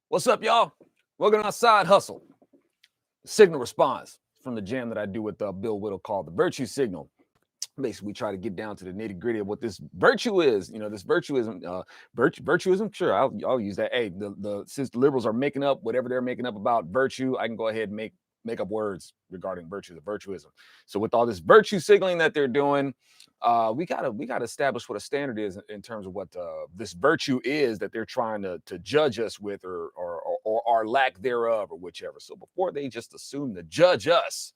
What's up, y'all? Welcome to my side hustle, signal response from the jam that I do with Bill Whittle called the virtue signal. Basically, we try to get down to the nitty gritty of what this virtue is. You know, this virtuism, virtuism. Sure, I'll use that. Hey, since the liberals are making up whatever they're making up about virtue, I can go ahead and make up words regarding virtue, the virtuism. So with all this virtue signaling that they're doing, we gotta establish what a standard is in terms of what this virtue is that they're trying to judge us with, or our lack thereof, or whichever. So before they just assume to judge us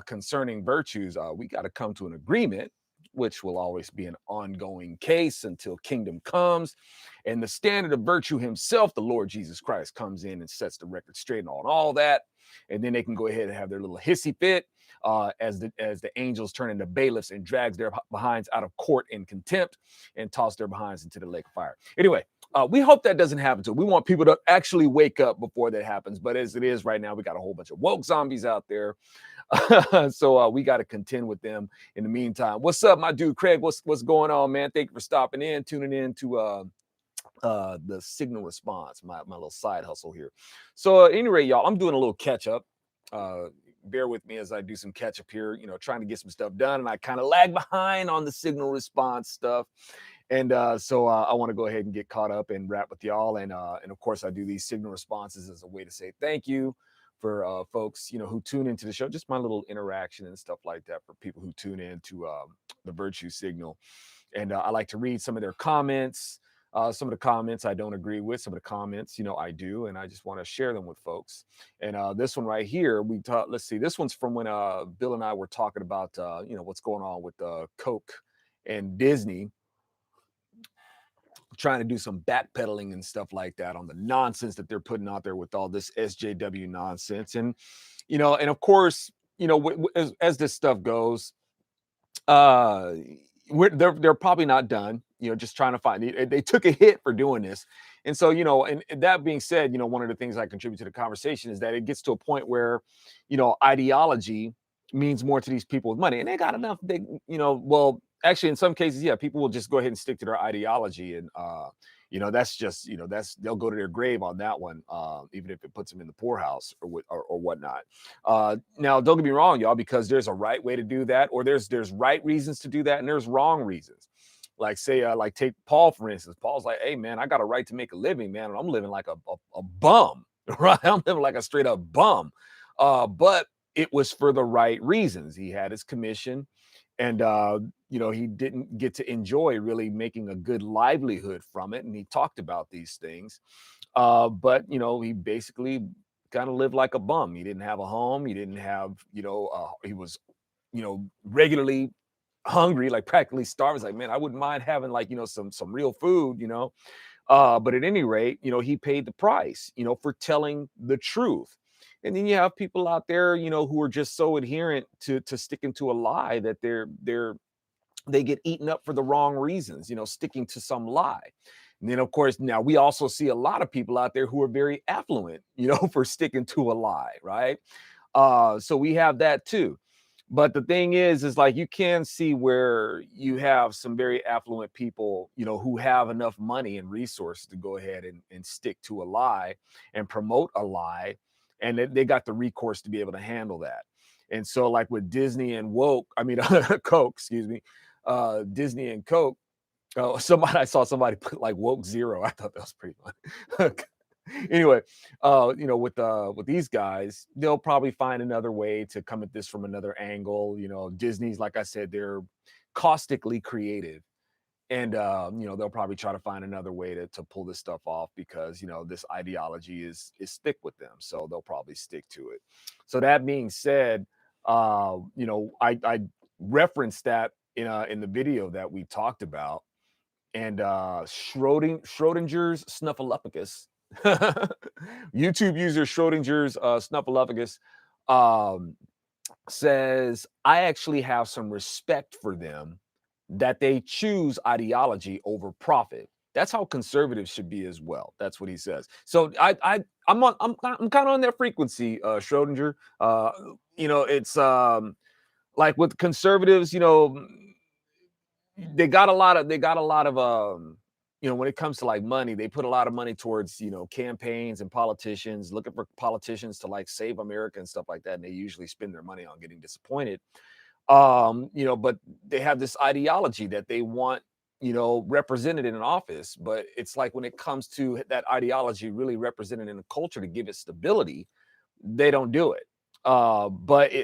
concerning virtues, we got to come to an agreement, which will always be an ongoing case until kingdom comes. And the standard of virtue himself, the Lord Jesus Christ, comes in and sets the record straight on all that. And then they can go ahead and have their little hissy fit as the angels turn into bailiffs and drags their behinds out of court in contempt and toss their behinds into the lake of fire. Anyway, we hope that doesn't happen to. We want people to actually wake up before that happens. But as it is right now, we got a whole bunch of woke zombies out there. So we got to contend with them in the meantime. What's up, my dude Craig? What's going on, man? Thank you for stopping in, tuning in to the signal response, my little side hustle here. So at any rate, y'all, I'm doing a little catch up. Bear with me as I do some catch up here, trying to get some stuff done, and I kind of lag behind on the signal response stuff. And so I want to go ahead and get caught up and rap with y'all. And of course, I do these signal responses as a way to say thank you for folks, who tune into the show. Just my little interaction and stuff like that for people who tune in to the Virtue Signal. And I like to read some of their comments. Some of the comments I don't agree with. Some of the comments, I do, and I just want to share them with folks. And this one right here, let's see. This one's from when Bill and I were talking about, what's going on with Coke and Disney, trying to do some backpedaling and stuff like that on the nonsense that they're putting out there with all this SJW nonsense. And, and of course, as this stuff goes, they're probably not done, just trying to find, they took a hit for doing this. And so, and that being said, one of the things I contribute to the conversation is that it gets to a point where, ideology means more to these people with money, and they got enough big, well, actually, in some cases, yeah, people will just go ahead and stick to their ideology. And, that's just, they'll go to their grave on that one, even if it puts them in the poorhouse or whatnot. Now, don't get me wrong, y'all, because there's a right way to do that, or there's right reasons to do that, and there's wrong reasons. Like, say, like take Paul, for instance. Paul's like, hey, man, I got a right to make a living, man, and I'm living like a bum, right? I'm living like a straight up bum. But it was for the right reasons. He had his commission, and he didn't get to enjoy really making a good livelihood from it. And he talked about these things. But, he basically kind of lived like a bum. He didn't have a home. He didn't have, he was, regularly hungry, like practically starved. It's like, man, I wouldn't mind having like, some real food, but at any rate, he paid the price, for telling the truth. And then you have people out there, who are just so adherent to sticking to a lie that they get eaten up for the wrong reasons, sticking to some lie. And then, of course, now we also see a lot of people out there who are very affluent, for sticking to a lie, right? So we have that too. But the thing is like you can see where you have some very affluent people, who have enough money and resources to go ahead and stick to a lie and promote a lie. And they got the recourse to be able to handle that. And so like with Disney and Coke, excuse me, Disney and Coke, I saw somebody put like woke zero. I thought that was pretty funny. Anyway, with these guys, they'll probably find another way to come at this from another angle. Disney's, like I said, they're caustically creative, and they'll probably try to find another way to pull this stuff off because this ideology is thick with them, so they'll probably stick to it. So that being said, I referenced that in the video that we talked about, and Schrodinger's snuffleupagus. YouTube user Schrodinger's snuffleupagus says, I actually have some respect for them that they choose ideology over profit. That's how conservatives should be as well. That's what he says. So I'm kind of on that frequency, Schrodinger. It's like with conservatives, they got a lot of when it comes to like money, they put a lot of money towards, campaigns and politicians, looking for politicians to like save America and stuff like that. And they usually spend their money on getting disappointed. But they have this ideology that they want, represented in an office. But it's like when it comes to that ideology really represented in a culture to give it stability, they don't do it.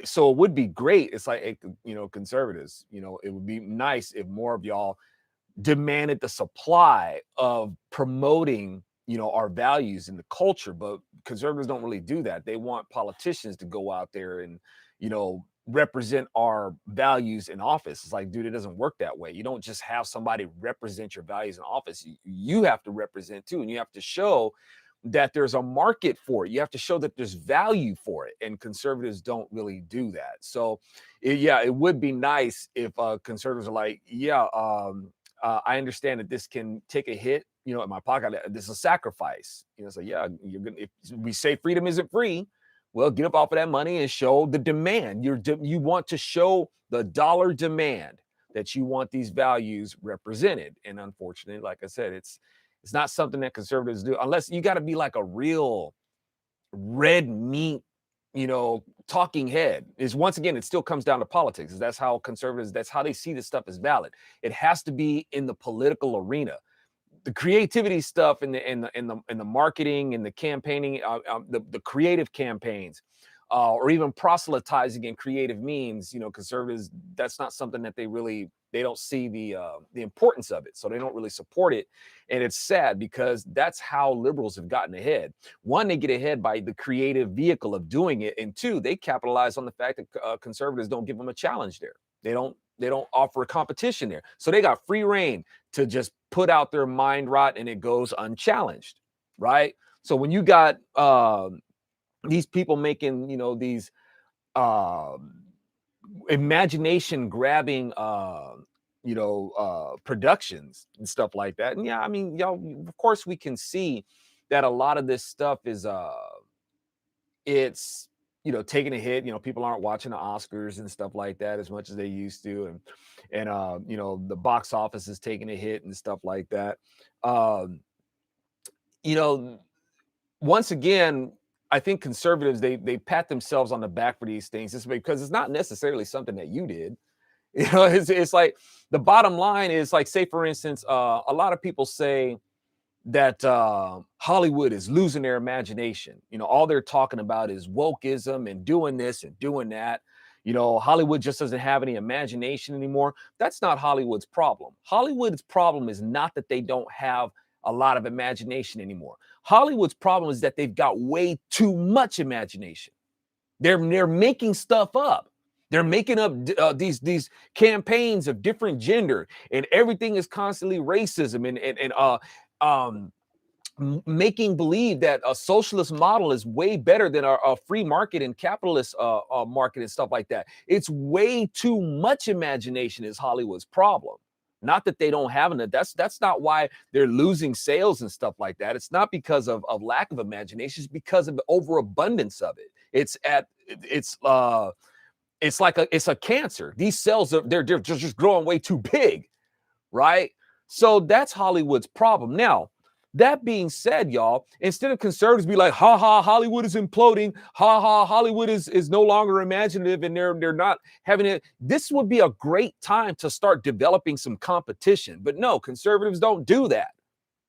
So it would be great. It's like, conservatives, it would be nice if more of y'all demanded the supply of promoting, our values in the culture. But conservatives don't really do that. They want politicians to go out there and, represent our values in office. It's like, dude, it doesn't work that way. You don't just have somebody represent your values in office. You have to represent too, and you have to show that there's a market for it. You have to show that there's value for it, and conservatives don't really do that. So, it would be nice if conservatives are like, I understand that this can take a hit, in my pocket. This is a sacrifice, So yeah, you're gonna. If we say freedom isn't free, well, get up off of that money and show the demand. You want to show the dollar demand that you want these values represented, and unfortunately, like I said, it's not something that conservatives do unless you got to be like a real red meat, talking head. Is once again, it still comes down to politics. That's how conservatives, that's how they see this stuff as valid. It has to be in the political arena. The creativity stuff in the marketing and the campaigning, the creative campaigns, or even proselytizing in creative means, conservatives, that's not something that they don't see the importance of it, so they don't really support it. And it's sad because that's how liberals have gotten ahead. One, they get ahead by the creative vehicle of doing it, and two, they capitalize on the fact that conservatives don't give them a challenge there. They don't offer a competition there, so they got free reign to just put out their mind rot, and it goes unchallenged, right? So when you got these people making, these uh, imagination grabbing, productions and stuff like that. And yeah, I mean, of course we can see that a lot of this stuff is it's taking a hit. People aren't watching the Oscars and stuff like that as much as they used to, and the box office is taking a hit and stuff like that. um you know Once again, I think conservatives, they pat themselves on the back for these things just because it's not necessarily something that you did. It's like the bottom line is like, say for instance, a lot of people say that Hollywood is losing their imagination. All they're talking about is wokeism and doing this and doing that. Hollywood just doesn't have any imagination anymore. That's not Hollywood's problem. Hollywood's problem is not that they don't have a lot of imagination anymore. Hollywood's problem is that they've got way too much imagination. They're making stuff up. They're making up these campaigns of different gender, and everything is constantly racism and um, making believe that a socialist model is way better than a free market and capitalist market and stuff like that. It's way too much imagination is Hollywood's problem. Not that they don't have it. That's not why they're losing sales and stuff like that. It's not because of lack of imagination. It's because of the overabundance of it. It's a cancer. These cells they're just growing way too big, right? So that's Hollywood's problem. Now, that being said, y'all, instead of conservatives be like, ha ha, Hollywood is imploding, ha ha, Hollywood is no longer imaginative, and they're not having it. This would be a great time to start developing some competition. But no, conservatives don't do that.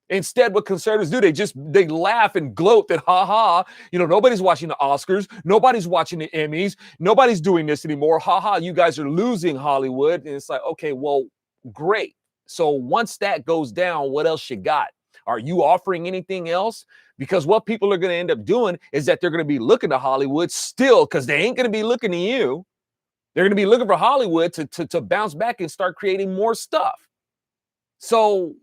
Instead, what conservatives do, they laugh and gloat that, ha ha, nobody's watching the Oscars, nobody's watching the Emmys, nobody's doing this anymore. Ha ha, you guys are losing Hollywood. And it's like, okay, well, great. So once that goes down, what else you got? Are you offering anything else? Because what people are going to end up doing is that they're going to be looking to Hollywood still, because they ain't going to be looking to you. They're going to be looking for Hollywood to bounce back and start creating more stuff. So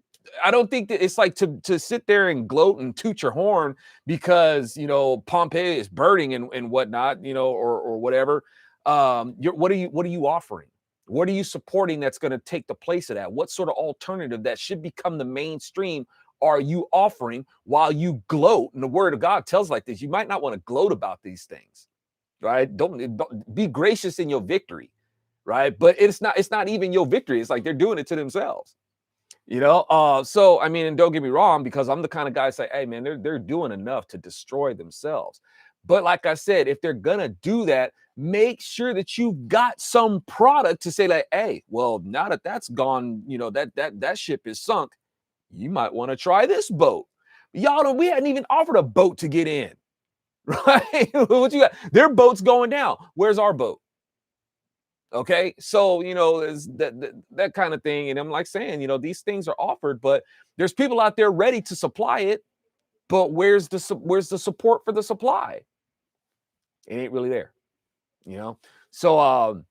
I don't think that it's like to sit there and gloat and toot your horn because Pompeii is burning and whatnot, or whatever. What are you offering? What are you supporting that's going to take the place of that? What sort of alternative that should become the mainstream are you offering while you gloat? And the word of God tells like this: you might not want to gloat about these things, right? Don't be gracious in your victory, right? But it's not even your victory. It's like they're doing it to themselves. So I mean, and don't get me wrong, because I'm the kind of guy say, hey man, they're doing enough to destroy themselves. But like I said, if they're gonna do that, make sure that you've got some product to say, like, hey, well, now that that's gone, that ship is sunk, you might want to try this boat. Y'all don't, we hadn't even offered a boat to get in, right? What you got? Their boat's going down. Where's our boat? Okay, so there's that kind of thing, and I'm like saying, these things are offered, but there's people out there ready to supply it, but where's the support for the supply? It ain't really there, you know. So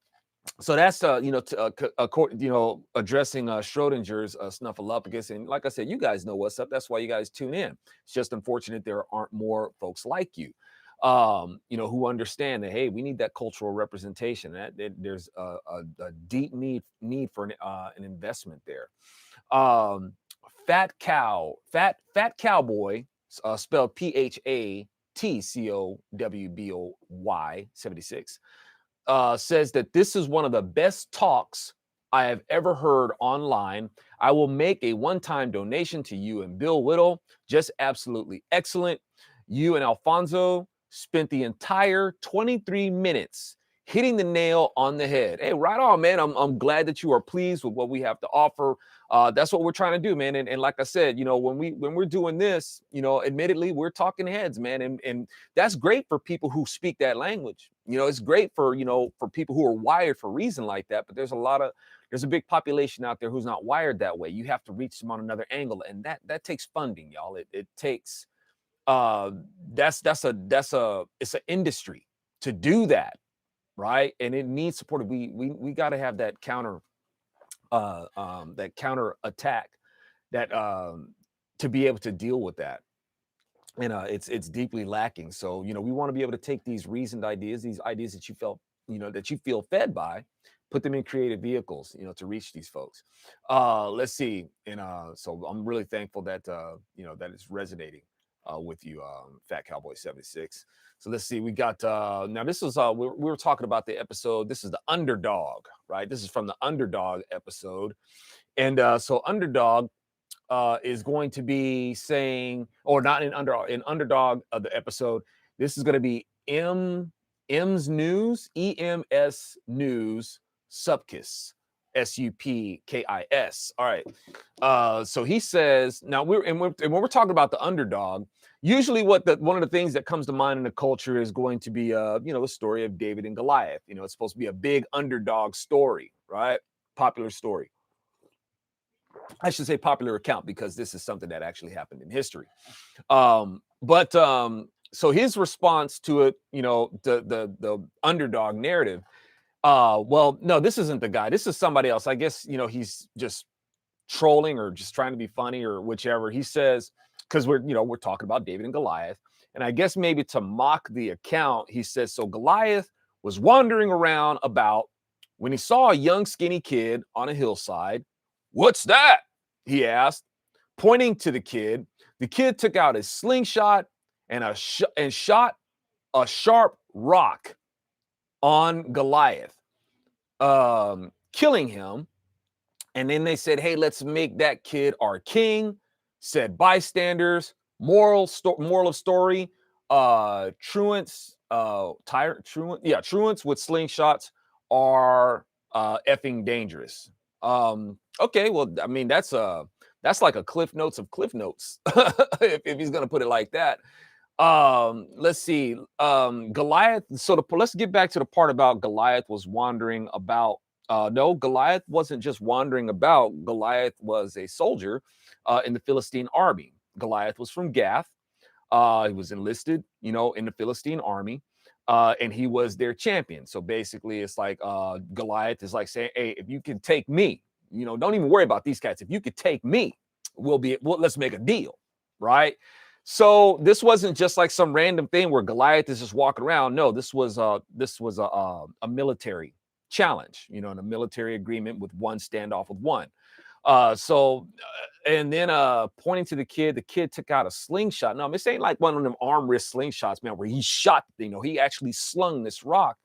so that's addressing Schrodinger's snuffleupagus, and like I said, you guys know what's up. That's why you guys tune in. It's just unfortunate there aren't more folks like you, who understand that, hey, we need that cultural representation. There's a deep need for an investment there. Fat Cowboy, spelled PHATCOWBOY 76, says that this is one of the best talks I have ever heard online. I will make a one-time donation to you and Bill Whittle. Just absolutely excellent. You and AlfonZo spent the entire 23 minutes hitting the nail on the head. Hey, right on, man. I'm glad that you are pleased with what we have to offer. That's what we're trying to do, man. And like I said, when we're doing this, admittedly, we're talking heads, man. And that's great for people who speak that language. It's great for for people who are wired for reason like that. But there's a big population out there who's not wired that way. You have to reach them on another angle, and that takes funding, y'all. It takes it's an industry to do that, right? And it needs support. We got to have that counter attack, that to be able to deal with that. And it's deeply lacking. So we want to be able to take these reasoned ideas, these ideas that you feel fed by, put them in creative vehicles, to reach these folks. Let's see. And so I'm really thankful that that it's resonating with you, Fat Cowboy 76. So let's see. We got now. This is we were talking about the episode. This is the underdog, right? This is from the underdog episode, and so underdog is going to be saying, or not in underdog of the episode. This is going to be M's News, EMS News, Supkis, SUPKIS. All right. So he says, now when we're talking about the underdog, usually one of the things that comes to mind in the culture is going to be the story of David and Goliath. It's supposed to be a big underdog story, right? Popular story. I should say popular account, because this is something that actually happened in history. So his response to it, the underdog narrative. Well, no, this isn't the guy. This is somebody else. I guess he's just trolling or just trying to be funny or whichever. He says, because we're talking about David and Goliath, and I guess maybe to mock the account, he says, so Goliath was wandering around about when he saw a young skinny kid on a hillside. What's that? He asked, pointing to the kid. The kid took out his slingshot and shot a sharp rock on Goliath, killing him. And then they said, hey, let's make that kid our king, said bystanders. Moral of story, truants with slingshots are effing dangerous. Okay, well, I mean, that's like a cliff notes of cliff notes, if he's gonna put it like that. Let's see. Goliath. So let's get back to the part about Goliath was wandering about. No, Goliath wasn't just wandering about. Goliath was a soldier in the Philistine army. Goliath was from Gath. He was enlisted, in the Philistine army. And he was their champion. So basically, it's like Goliath is like saying, hey, if you can take me, don't even worry about these cats. If you could take me, let's make a deal, right? So this wasn't just like some random thing where Goliath is just walking around. No, this was a military challenge, in a military agreement with one standoff with one. And then pointing to the kid took out a slingshot. No, this ain't like one of them arm wrist slingshots, man, where he shot, he actually slung this rock.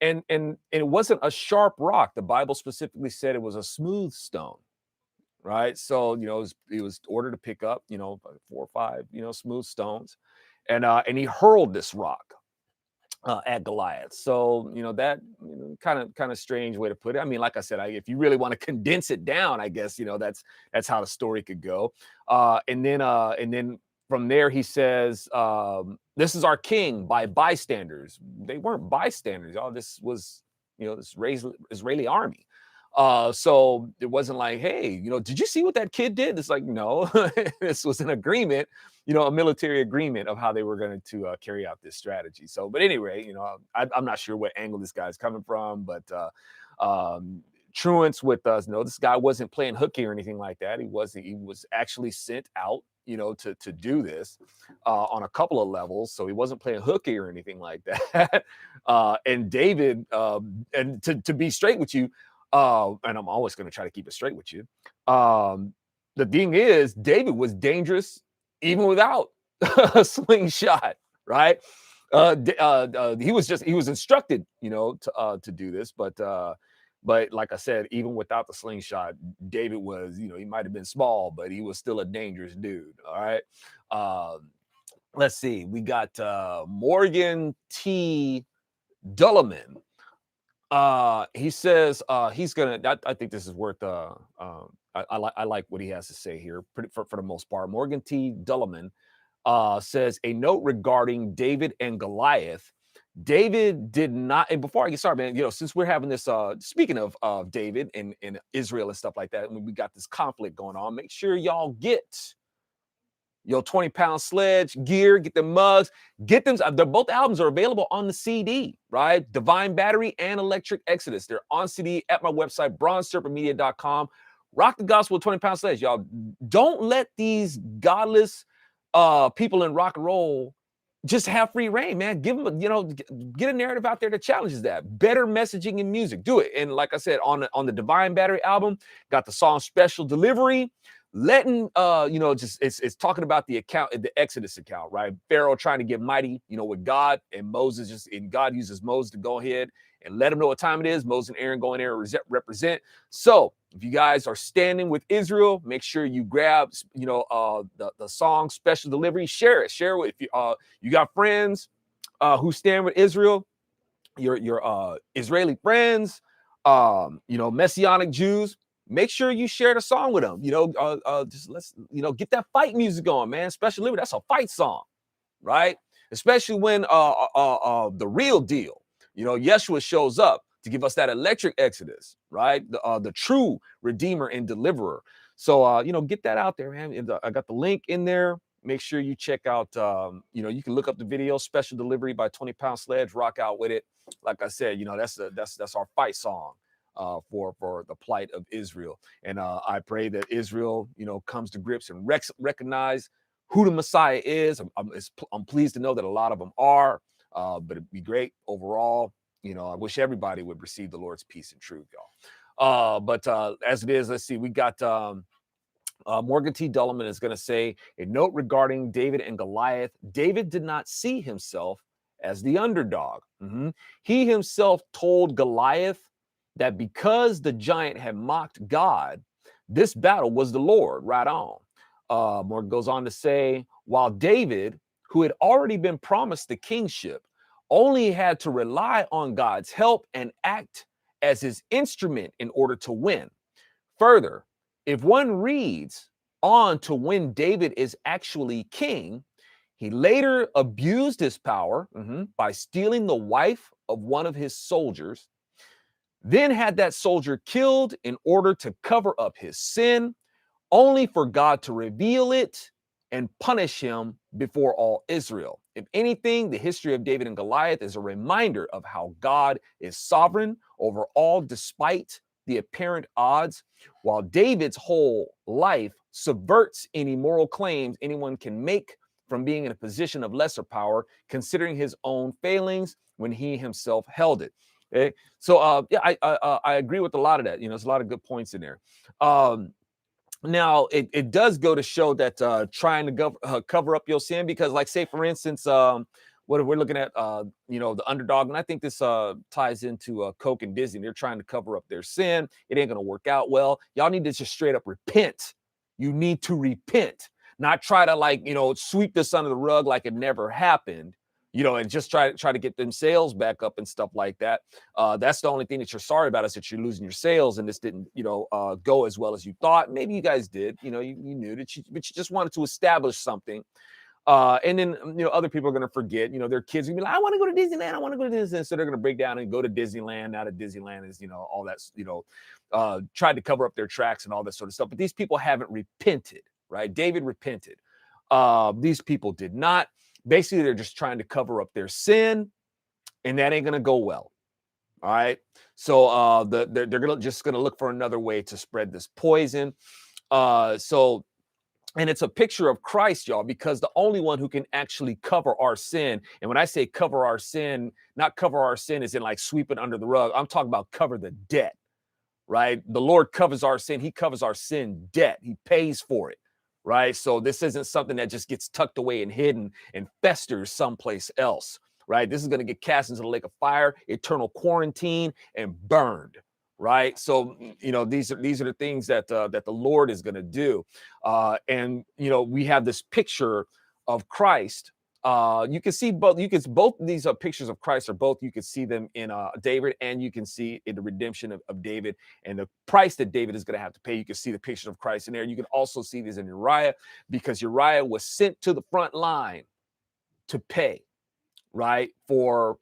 And it wasn't a sharp rock. The Bible specifically said it was a smooth stone. right? So, he was ordered to pick up, about 4 or 5, smooth stones, and he hurled this rock at Goliath. So, that kind of strange way to put it. I mean, like I said, if you really want to condense it down, I guess that's how the story could go. And then from there he says, "This is our king by bystanders." They weren't bystanders. All this was, this Israeli army. So it wasn't like, hey, did you see what that kid did? It's like, no, this was an agreement, a military agreement of how they were going to carry out this strategy. So, but anyway, I'm not sure what angle this guy's coming from, but truants with us. No, this guy wasn't playing hooky or anything like that. He wasn't. He was actually sent out, to do this on a couple of levels. So he wasn't playing hooky or anything like that. And David, and to be straight with you, and I'm always going to try to keep it straight with you. The thing is, David was dangerous even without a slingshot, right? He was instructed, to do this, but like I said, even without the slingshot, David was, he might have been small, but he was still a dangerous dude. All right. Let's see. We got Morgan T. Dulliman. He says he's gonna. I think this is worth. I like what he has to say here, for the most part. Morgan T. Dulliman says a note regarding David and Goliath. David did not. And before I get started, man, since we're having this, speaking of David and Israel and stuff like that, when we got this conflict going on, make sure y'all get your 20-pound sledge gear, get the mugs, get them. Both albums are available on the CD, right? Divine Battery and Electric Exodus. They're on CD at my website, bronzeserpentmedia.com. Rock the gospel 20-pound sledge, y'all. Don't let these godless people in rock and roll just have free reign, man. Give them, get a narrative out there that challenges that. Better messaging in music. Do it. And like I said, on the Divine Battery album, got the song Special Delivery. Letting just it's talking about the Exodus account, right? Pharaoh trying to get mighty, with God, and God uses Moses to go ahead and let him know what time it is. Moses and Aaron go in there and represent. So if you guys are standing with Israel, make sure you grab the song Special Delivery. Share it if you got friends who stand with Israel, your Israeli friends, Messianic Jews. Make sure you share the song with them. Just let's get that fight music going, man. Special Delivery, that's a fight song, right? Especially when the real deal, Yeshua shows up to give us that electric Exodus, right? The true Redeemer and Deliverer. So get that out there, man. I got the link in there. Make sure you check out. You can look up the video Special Delivery by 20-Pound Sledge. Rock out with it. Like I said, that's our fight song. For the plight of Israel. And I pray that Israel, comes to grips and recognize who the Messiah is. I'm pleased to know that a lot of them are, but it'd be great overall. I wish everybody would receive the Lord's peace and truth, y'all. But as it is, let's see, we got Morgan T. Dulliman is going to say a note regarding David and Goliath. David did not see himself as the underdog. He himself told Goliath that because the giant had mocked God, this battle was the Lord. Right on. Morgan goes on to say, while David, who had already been promised the kingship, only had to rely on God's help and act as his instrument in order to win. Further, if one reads on to when David is actually king, he later abused his power by stealing the wife of one of his soldiers, then had that soldier killed in order to cover up his sin, only for God to reveal it and punish him before all Israel. If anything, the history of David and Goliath is a reminder of how God is sovereign over all despite the apparent odds, while David's whole life subverts any moral claims anyone can make from being in a position of lesser power, considering his own failings when he himself held it. Okay. So I agree with a lot of that. There's a lot of good points in there. Now it does go to show that trying to cover up your sin, because like say for instance, what if we're looking at the underdog, and I think this ties into Coke and Disney. They're trying to cover up their sin. It ain't gonna work out well. Y'all need to just straight up repent. You need to repent, not try to sweep this under the rug like it never happened. And just try to get them sales back up and stuff like that. That's the only thing that you're sorry about, is that you're losing your sales, and this didn't go as well as you thought. Maybe you guys did. You knew that, but you just wanted to establish something. And then other people are going to forget. Their kids are going to be like, I want to go to Disneyland. I want to go to Disneyland. So they're going to break down and go to Disneyland. Now that Disneyland is all that tried to cover up their tracks and all that sort of stuff. But these people haven't repented, right? David repented. These people did not. Basically, they're just trying to cover up their sin, and that ain't going to go well. All right. So they're just gonna look for another way to spread this poison. And it's a picture of Christ, y'all, because the only one who can actually cover our sin. And when I say cover our sin, not cover our sin as in like sweep it under the rug. I'm talking about cover the debt, right? The Lord covers our sin. He covers our sin debt. He pays for it, right? So this isn't something that just gets tucked away and hidden and festers someplace else, right? This is going to get cast into the lake of fire, eternal quarantine, and burned. Right. So, these are the things that the Lord is going to do. And we have this picture of Christ. You can see both. Both these pictures of Christ are both. You can see them in David, and you can see in the redemption of David and the price that David is going to have to pay. You can see the picture of Christ in there. You can also see this in Uriah, because Uriah was sent to the front line to pay, right, for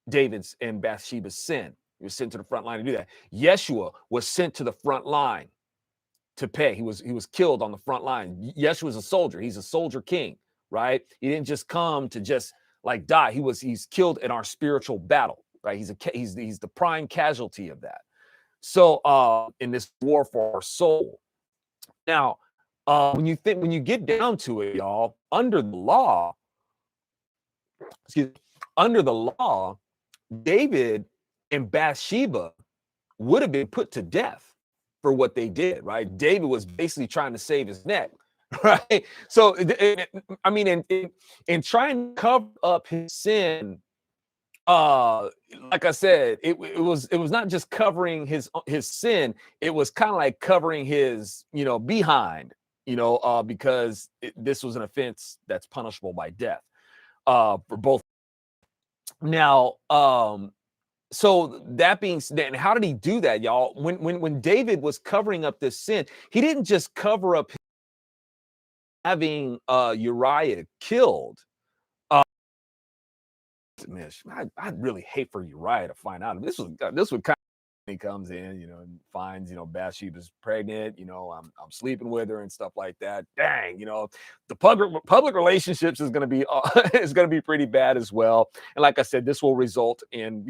David's and Bathsheba's sin. He was sent to the front line to do that. Yeshua was sent to the front line to pay. He was killed on the front line. Yeshua is a soldier. He's a soldier king, right? He didn't just come to just like die. He's killed in our spiritual battle, right? He's the prime casualty of that. So in this war for our soul. Now, when you get down to it, y'all, under the law, David and Bathsheba would have been put to death for what they did, right? David was basically trying to save his neck, right? So, I mean, in trying to cover up his sin, like I said, it was not just covering his sin. It was kind of like covering his, behind, because this was an offense that's punishable by death, for both. Now, so that being said, how did he do that, y'all? When David was covering up this sin, he didn't just cover up having Uriah killed. Man, I'd really hate for Uriah to find out. This would kind of, he comes in, and finds, Bathsheba's pregnant, I'm sleeping with her and stuff like that. Dang, the public relationships is going to be is going to be pretty bad as well. And like I said, this will result in,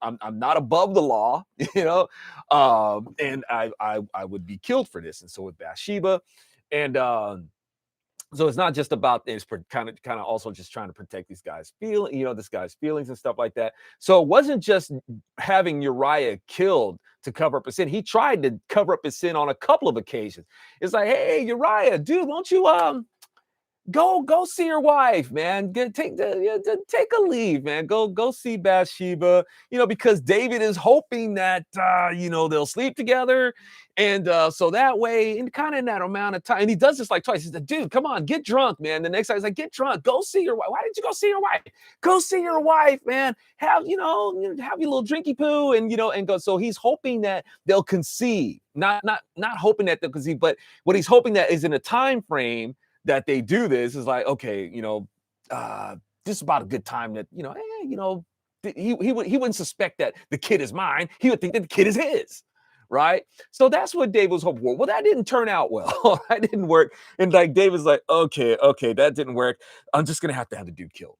I'm not above the law, and I would be killed for this. And so with Bathsheba, and so it's not just about this, kind of also just trying to protect these guys' this guy's feelings and stuff like that. So it wasn't just having Uriah killed to cover up his sin. He tried to cover up his sin on a couple of occasions. It's like, hey, Uriah, dude, won't you go see your wife, man. Take a leave, man. Go see Bathsheba, because David is hoping that they'll sleep together. And so that way, and kind of in that amount of time, and he does this like twice. He's like, dude, come on, get drunk, man. The next time he's like, get drunk, go see your wife. Why didn't you go see your wife? Go see your wife, man. Have have your little drinky poo, and go. So he's hoping that they'll conceive, not hoping that they'll conceive, but what he's hoping that is in a time frame that they do this is like, okay, this is about a good time that, he wouldn't suspect that the kid is mine. He would think that the kid is his, right? So that's what David was hoping for. Well, that didn't turn out well. That didn't work. And like David's like, okay, that didn't work. I'm just gonna have the dude killed,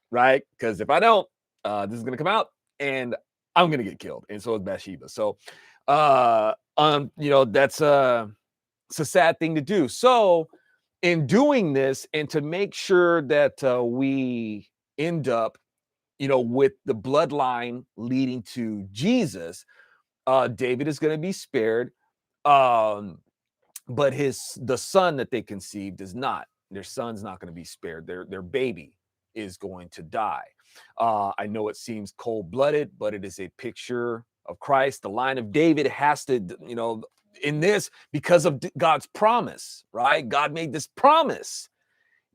right? Because if I don't, this is gonna come out and I'm gonna get killed. And so is Bathsheba. So that's it's a sad thing to do. So in doing this, and to make sure that we end up, with the bloodline leading to Jesus, David is going to be spared, but the son that they conceived is not. Their son's not going to be spared. Their baby is going to die. I know it seems cold-blooded, but it is a picture of Christ. The line of David has to, in this, because of God's promise, right? God made this promise,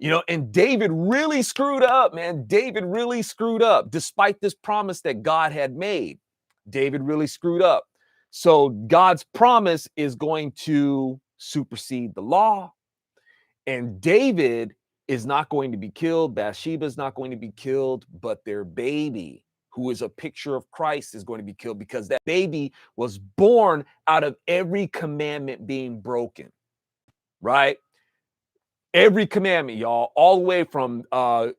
and David really screwed up, man. David really screwed up despite this promise that God had made. David really screwed up. So God's promise is going to supersede the law, and David is not going to be killed. Bathsheba is not going to be killed, but their baby, who is a picture of Christ, is going to be killed because that baby was born out of every commandment being broken, right? Every commandment, y'all, all the way from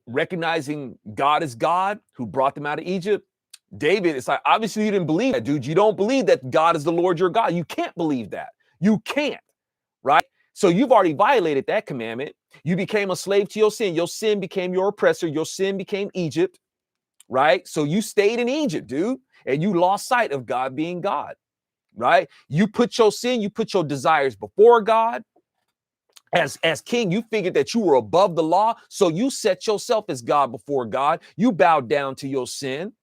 recognizing God as God who brought them out of Egypt. David, it's like, obviously you didn't believe that, dude. You don't believe that God is the Lord your God. You can't believe that. You can't, right? So you've already violated that commandment. You became a slave to your sin. Your sin became your oppressor. Your sin became Egypt, right? So you stayed in Egypt, dude, and you lost sight of God being God, right? You put your sin, you put your desires before God. As king, you figured that you were above the law, so you set yourself as God before God. You bowed down to your sin.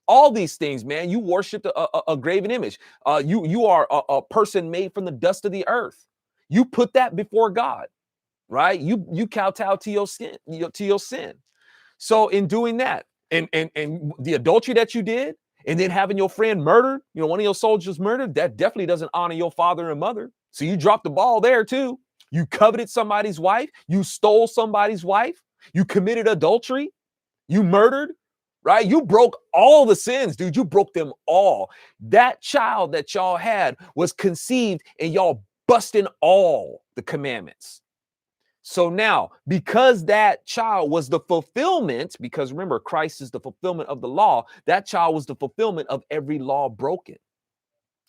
All these things, man. You worshipped a graven image. You are a person made from the dust of the earth. You put that before God, right? You kowtow to your sin, to your sin. So in doing that, and the adultery that you did, and then having your friend murdered, one of your soldiers murdered, that definitely doesn't honor your father and mother. So you dropped the ball there too. You coveted somebody's wife. You stole somebody's wife. You committed adultery. You murdered, right? You broke all the sins, dude. You broke them all. That child that y'all had was conceived and y'all busting all the commandments. So now, because that child was the fulfillment, because remember, Christ is the fulfillment of the law, that child was the fulfillment of every law broken.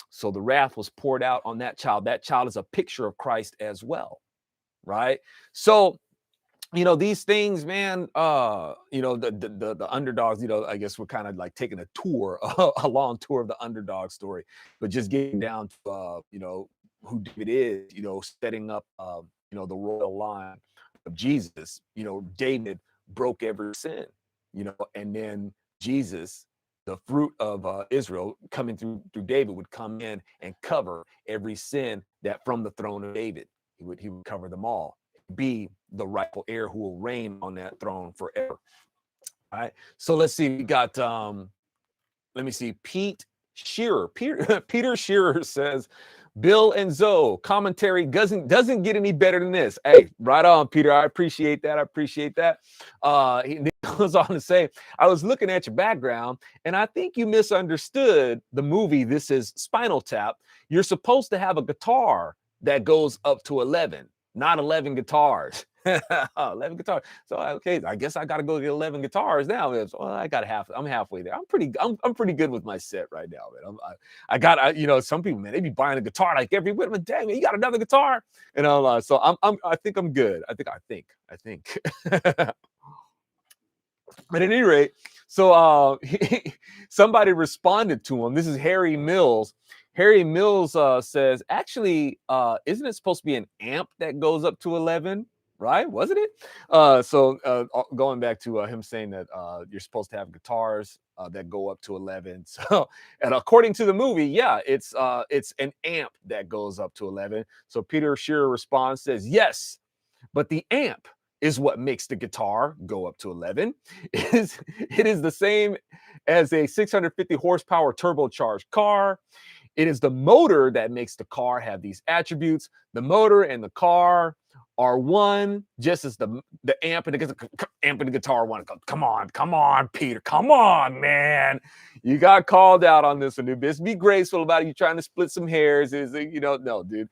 So the wrath was poured out on that child. That child is a picture of Christ as well, right? So, these things, man, the underdogs, I guess we're kind of like taking a tour, a long tour of the underdog story, but just getting down to, who David is, setting up, the royal line of Jesus. David broke every sin, and then Jesus, the fruit of Israel coming through David, would come in and cover every sin that from the throne of David. He would cover them all, be the rightful heir who will reign on that throne forever. All right. So let's see. We got let me see. Peter Shearer says, Bill and Zoe commentary doesn't get any better than this. Hey, right on, Peter. I appreciate that. He goes on to say, I was looking at your background, and I think you misunderstood the movie. This is Spinal Tap. You're supposed to have a guitar that goes up to 11, not 11 guitars. 11 guitars. So okay, I guess I got to go get 11 guitars now. Well, I'm halfway there. I'm pretty good with my set right now, man. I got some people, man, they be buying a guitar like every week. I'm like, dang, man, you got another guitar? So I think I'm good. I think. But at any rate, so somebody responded to him. This is Harry Mills. Harry Mills says, actually, isn't it supposed to be an amp that goes up to 11? Right? Wasn't it? Going back to him saying that you're supposed to have guitars that go up to 11. So, and according to the movie, yeah, it's an amp that goes up to 11. So Peter Shearer responds, says, yes, but the amp is what makes the guitar go up to 11. It is the same as a 650 horsepower turbocharged car. It is the motor that makes the car have these attributes. The motor and the car are one, just as the amp and the guitar one. Come on, Peter. Come on, man. You got called out on this one, dude. Just be graceful about it. You trying to split some hairs. No, dude.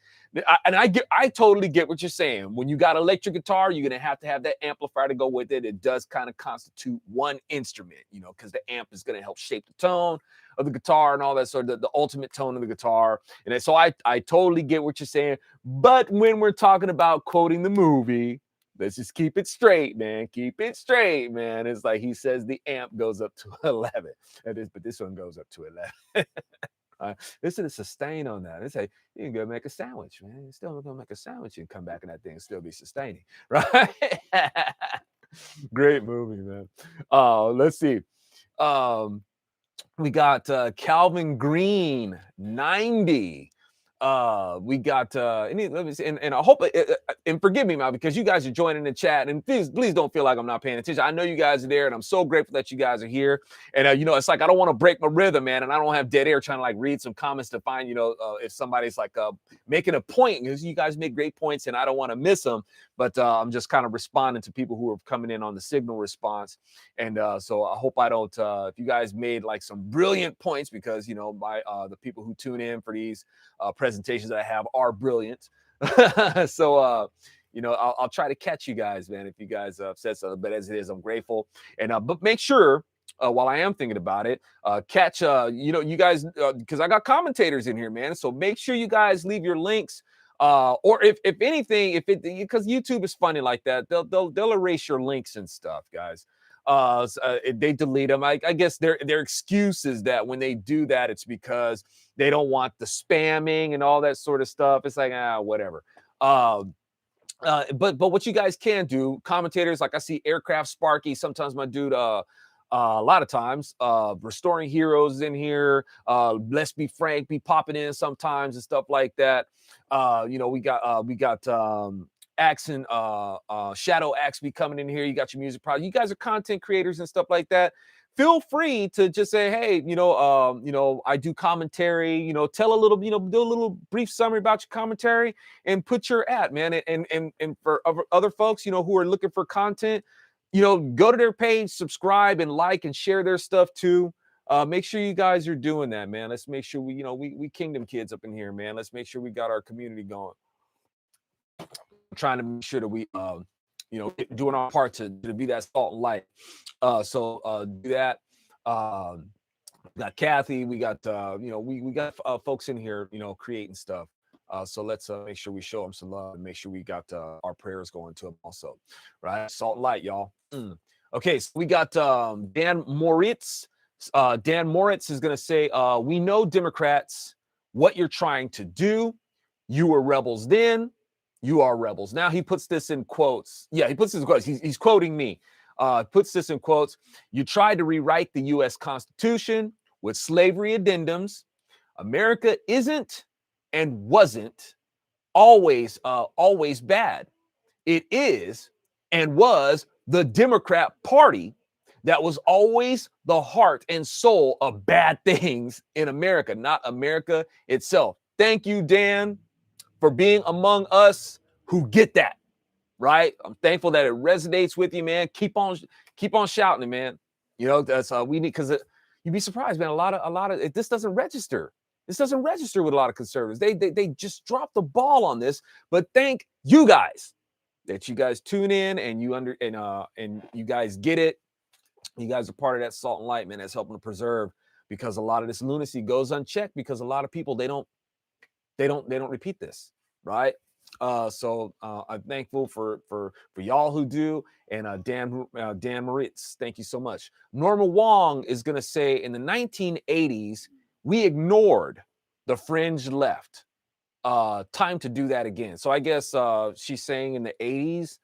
I totally get what you're saying. When you got electric guitar, you're gonna have to have that amplifier to go with it. It does kind of constitute one instrument, because the amp is gonna help shape the tone of the guitar and all that sort of the ultimate tone of the guitar. And so I totally get what you're saying. But when we're talking about quoting the movie, let's just keep it straight, man. Keep it straight, man. It's like he says the amp goes up to 11. But this one goes up to 11. This is a sustain on that. It's like, you can go make a sandwich, man. You're still gonna make a sandwich and come back and that thing still be sustaining, right? Great movie, man. Let's see. Um, we got Calvin Green 90. We got let me see, and I hope and forgive me, man, because you guys are joining the chat, and please don't feel like I'm not paying attention. I know you guys are there, and I'm so grateful that you guys are here. And it's like I don't want to break my rhythm, man, and I don't have dead air trying to like read some comments to find if somebody's like making a point, because you guys make great points, and I don't want to miss them. But I'm just kind of responding to people who are coming in on the signal response. And so I hope I don't, if you guys made like some brilliant points, because, the people who tune in for these presentations that I have are brilliant. So, I'll try to catch you guys, man, if you guys said so. But as it is, I'm grateful. And, but make sure, while I am thinking about it, catch, you guys, because I got commentators in here, man. So make sure you guys leave your links. Or if anything, because YouTube is funny like that, they'll erase your links and stuff, guys. They delete them. I guess their excuse is that when they do that, it's because they don't want the spamming and all that sort of stuff. It's like, whatever. But what you guys can do, commentators, like I see Aircraft Sparky, sometimes my dude, a lot of times, Restoring Heroes in here, Let's Be Frank be popping in sometimes and stuff like that. We got Axon, Shadow Axe be coming in here. You got your music product. You guys are content creators and stuff like that. Feel free to just say, hey, I do commentary, tell a little, do a little brief summary about your commentary and put your at, man. And for other folks, who are looking for content, go to their page, subscribe and like and share their stuff too. Make sure you guys are doing that, man. Let's make sure we Kingdom kids up in here, man. Let's make sure we got our community going. Trying to make sure that we doing our part to be that salt and light. So do that. We got Kathy, we got we got folks in here, creating stuff. So let's make sure we show them some love and make sure we got our prayers going to them also. Right? Salt and light, y'all. Okay, so we got Dan Moritz. Dan Moritz is going to say, we know Democrats, what you're trying to do. You were rebels then. You are rebels. Now he puts this in quotes. Yeah, he puts this in quotes. He's quoting me. Puts this in quotes. You tried to rewrite the U.S. Constitution with slavery addendums. America isn't and wasn't always bad. It is and was the Democrat Party that was always the heart and soul of bad things in America, not America itself. Thank you, Dan, for being among us who get that, right? I'm thankful that it resonates with you, man. Keep on shouting it, man. That's we need, because you'd be surprised, man. A lot of this doesn't register. This doesn't register with a lot of conservatives. They just dropped the ball on this. But thank you guys that you guys tune in and and you guys get it. You guys are part of that salt and light, man. That's helping to preserve, because a lot of this lunacy goes unchecked because a lot of people they don't repeat this, right? So I'm thankful for y'all who do. And Dan Moritz, thank you so much. Norma Wong is going to say, in the 1980s, we ignored the fringe left. Time to do that again. So I guess she's saying in the 80s,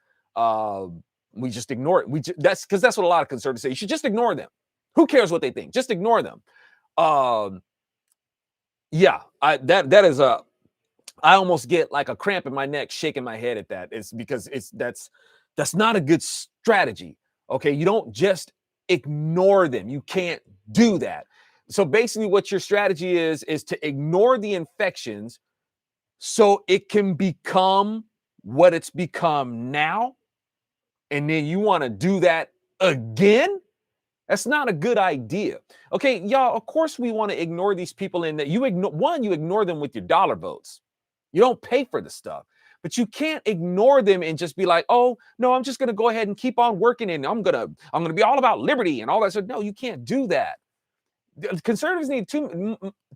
we just ignore it. That's because that's what a lot of conservatives say. You should just ignore them. Who cares what they think? Just ignore them. Yeah, that is a. I almost get like a cramp in my neck, shaking my head at that. It's because that's not a good strategy. Okay, you don't just ignore them. You can't do that. So basically, what your strategy is to ignore the infections, so it can become what it's become now, and then you want to do that again. That's not a good idea. Okay, y'all, of course we want to ignore these people, in that you ignore them with your dollar votes. You don't pay for the stuff, but you can't ignore them and just be like, oh, no, I'm just going to go ahead and keep on working, and I'm going to be all about liberty and all that. So no, you can't do that. Conservatives need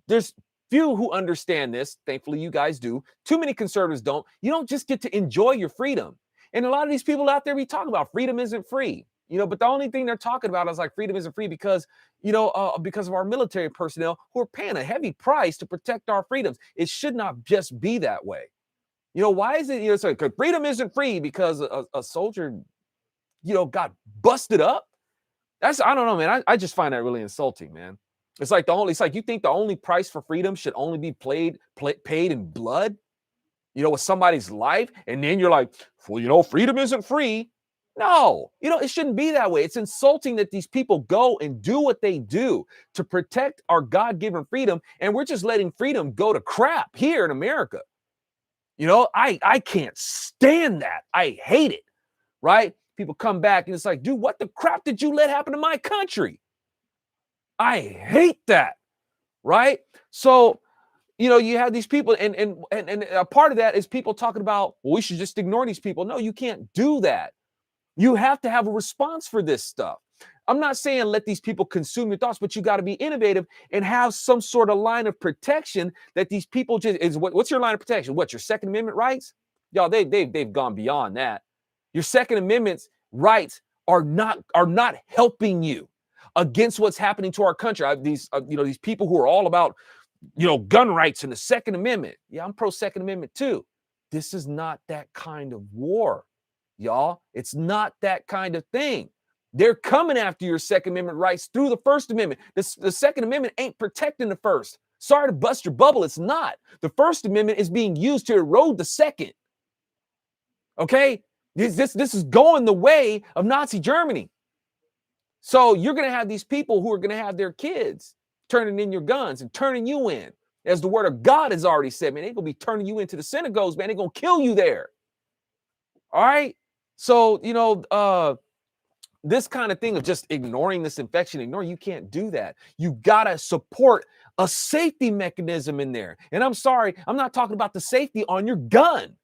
there's few who understand this. Thankfully, you guys do. Too many conservatives don't. You don't just get to enjoy your freedom. And a lot of these people out there, we talk about freedom isn't free. But the only thing they're talking about is like freedom isn't free because, because of our military personnel who are paying a heavy price to protect our freedoms. It should not just be that way. Why is it, so freedom isn't free because a soldier got busted up. I don't know, man. I just find that really insulting, man. It's like you think the only price for freedom should only be paid in blood, with somebody's life. And then you're like, well, freedom isn't free. No, it shouldn't be that way. It's insulting that these people go and do what they do to protect our God-given freedom. And we're just letting freedom go to crap here in America. I can't stand that. I hate it. Right? People come back and it's like, dude, what the crap did you let happen to my country? I hate that. Right? So, you have these people, and a part of that is people talking about, well, we should just ignore these people. No, you can't do that. You have to have a response for this stuff. I'm not saying let these people consume your thoughts, but you got to be innovative and have some sort of line of protection that these people what's your line of protection? What, your Second Amendment rights? Y'all, they've gone beyond that. Your Second Amendment rights are not helping you against what's happening to our country. These people who are all about gun rights and the Second Amendment. Yeah, I'm pro Second Amendment too. This is not that kind of war, y'all. It's not that kind of thing. They're coming after your Second Amendment rights through the First Amendment. The Second Amendment ain't protecting the First. Sorry to bust your bubble. It's not. The First Amendment is being used to erode the Second. Okay? This is going the way of Nazi Germany. So you're going to have these people who are going to have their kids turning in your guns and turning you in. As the word of God has already said, man, they're going to be turning you into the synagogues, man. They're going to kill you there. All right? So, this kind of thing of just ignoring this infection, you can't do that. You got to support a safety mechanism in there. And I'm sorry, I'm not talking about the safety on your gun.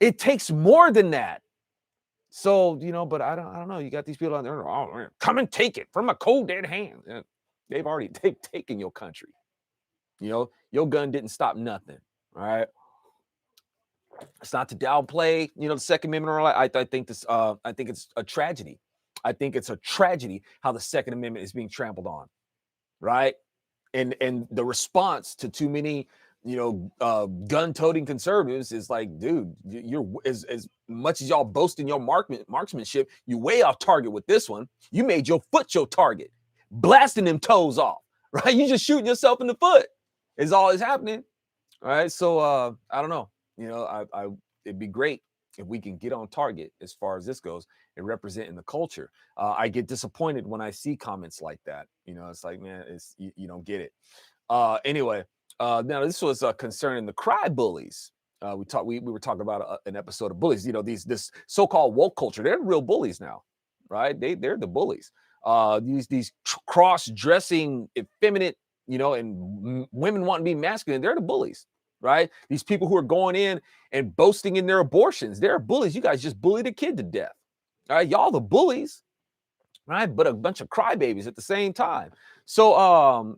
It takes more than that. So, but I don't know. You got these people out there, oh, come and take it from a cold dead hand. They've taken your country. Your gun didn't stop nothing. All right. It's not to downplay, the Second Amendment. I think it's a tragedy. I think it's a tragedy how the Second Amendment is being trampled on, right? And the response to too many, gun-toting conservatives is like, dude, you're as much as y'all boasting your marksmanship, you way off target with this one. You made your foot your target, blasting them toes off, right? You just shooting yourself in the foot. Is all is happening. All right. So I don't know. It'd be great if we can get on target as far as this goes and represent in the culture. I get disappointed when I see comments like that. It's like, man, you don't get it. Anyway, now this was concerning the cry bullies. We were talking about an episode of bullies. This so-called woke culture. They're real bullies now, right? They're the bullies. These cross-dressing, effeminate, and women want to be masculine. They're the bullies. Right? These people who are going in and boasting in their abortions, they're bullies. You guys just bullied a kid to death. All right, y'all the bullies, right? But a bunch of crybabies at the same time. So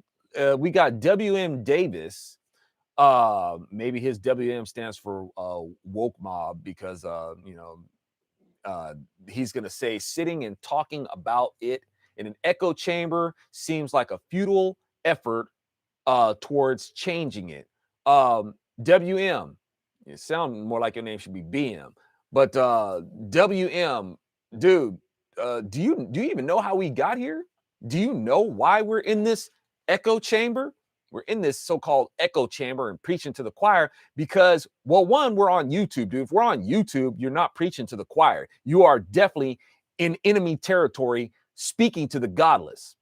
we got WM Davis. Maybe his WM stands for woke mob because he's gonna say sitting and talking about it in an echo chamber seems like a futile effort towards changing it. WM, you sound more like your name should be BM, but WM, dude, do you even know how we got here? Do you know why we're in this echo chamber? We're in this so-called echo chamber and preaching to the choir because, well, one, we're on YouTube, dude. If we're on YouTube, you're not preaching to the choir. You are definitely in enemy territory speaking to the godless.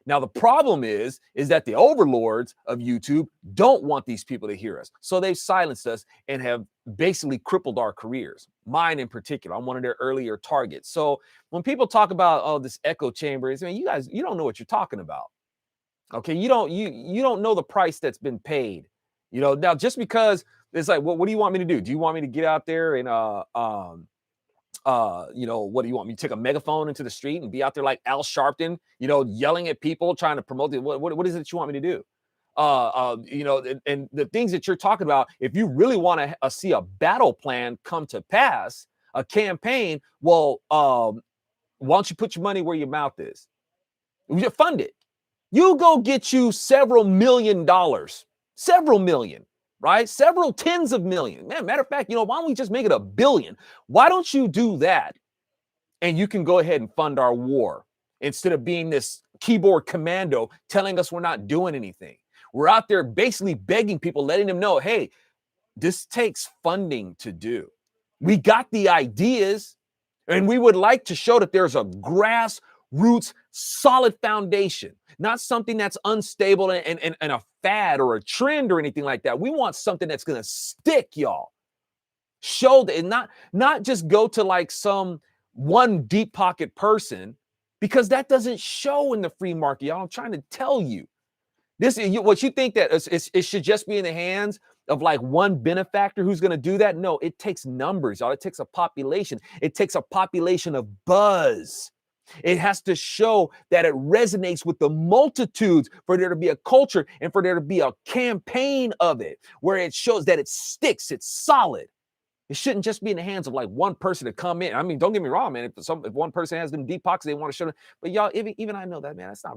Now, the problem is that the overlords of YouTube don't want these people to hear us. So they've silenced us and have basically crippled our careers. Mine in particular. I'm one of their earlier targets. So when people talk about, this echo chamber, you guys, you don't know what you're talking about. Okay, you don't know the price that's been paid. Now just because it's like, what do you want me to do? Do you want me to get out there and what do you want me to take a megaphone into the street and be out there like Al Sharpton, yelling at people, trying to promote it? What is it that you want me to do? And the things that you're talking about, if you really want to see a battle plan come to pass, a campaign, well, why don't you put your money where your mouth is? You fund it. You go get you several million, right? Several tens of millions. Man, matter of fact, why don't we just make it $1 billion? Why don't you do that? and you can go ahead and fund our war instead of being this keyboard commando telling us we're not doing anything. We're out there basically begging people, letting them know, hey, this takes funding to do. We got the ideas, and we would like to show that there's a grassroots solid foundation, not something that's unstable and a fad or a trend or anything like that. We want something that's going to stick, y'all. Show that, and not just go to like some one deep pocket person, because that doesn't show in the free market, y'all. I'm trying to tell you. This is what you think that it should just be in the hands of like one benefactor who's going to do that. No, it takes numbers, y'all. It takes a population. It takes a population of buzz. It has to show that it resonates with the multitudes for there to be a culture and for there to be a campaign of it where it shows that it sticks, it's solid. It shouldn't just be in the hands of like one person to come in. I mean, don't get me wrong, man. If one person has them deep pockets, they want to show them. But y'all, even I know that, man. That's not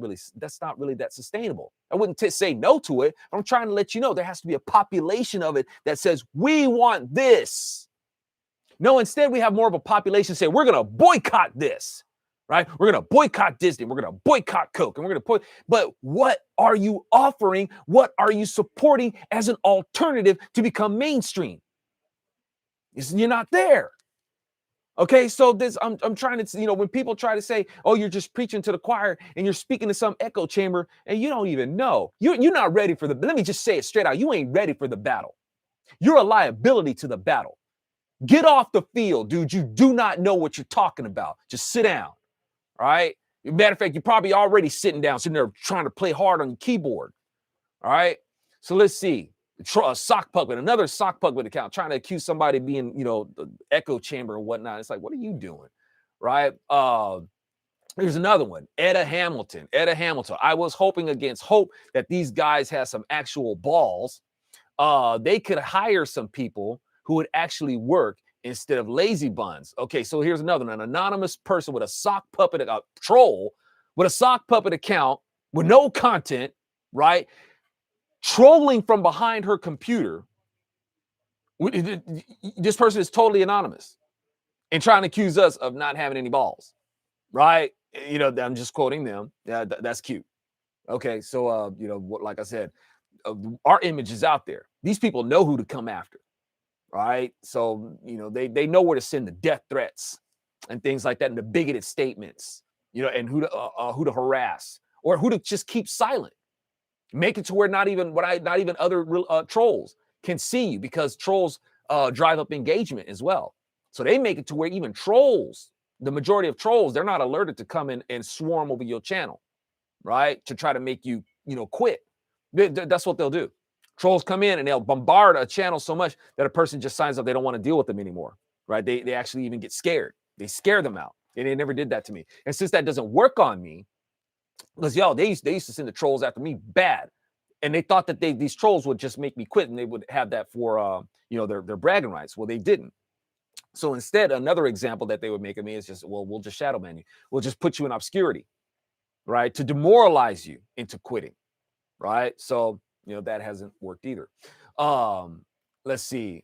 really that sustainable. I wouldn't say no to it. I'm trying to let you know there has to be a population of it that says we want this. No, instead we have more of a population say we're gonna boycott this, right? We're gonna boycott Disney. We're gonna boycott Coke, and we're gonna But what are you offering? What are you supporting as an alternative to become mainstream? You're not there. Okay, so this I'm trying to, when people try to say, oh, you're just preaching to the choir and you're speaking to some echo chamber and you don't even know. You're not ready for let me just say it straight out. You ain't ready for the battle. You're a liability to the battle. Get off the field, dude. You do not know what you're talking about. Just sit down. All right. Matter of fact, you're probably already sitting there trying to play hard on your keyboard. All right. So let's see. A sock puppet, another sock puppet account, trying to accuse somebody of being, the echo chamber and whatnot. It's like, what are you doing? Right. Here's another one. Etta Hamilton. I was hoping against hope that these guys had some actual balls. They could hire some people who would actually work instead of lazy buns. Okay, so here's another one. An anonymous person with a sock puppet, a troll with a sock puppet account with no content, right? Trolling from behind her computer. This person is totally anonymous and trying to accuse us of not having any balls, right? I'm just quoting them. Yeah, that's cute. Okay, so like I said, our image is out there. These people know who to come after, right? So they know where to send the death threats and things like that, and the bigoted statements, and who to harass or who to just keep silent. Make it to where not even other trolls can see you, because trolls drive up engagement as well. So they make it to where even trolls, the majority of trolls, they're not alerted to come in and swarm over your channel, right? To try to make you, quit. That's what they'll do. Trolls come in and they'll bombard a channel so much that a person just signs up. They don't want to deal with them anymore, right? They actually even get scared. They scare them out. And they never did that to me. And since that doesn't work on me, because they used to send the trolls after me bad, and they thought that these trolls would just make me quit, and they would have that for their bragging rights. Well, they didn't. So instead, another example that they would make of me is just, well, we'll just shadow ban you. We'll just put you in obscurity, right, to demoralize you into quitting, right? So that hasn't worked either. Let's see.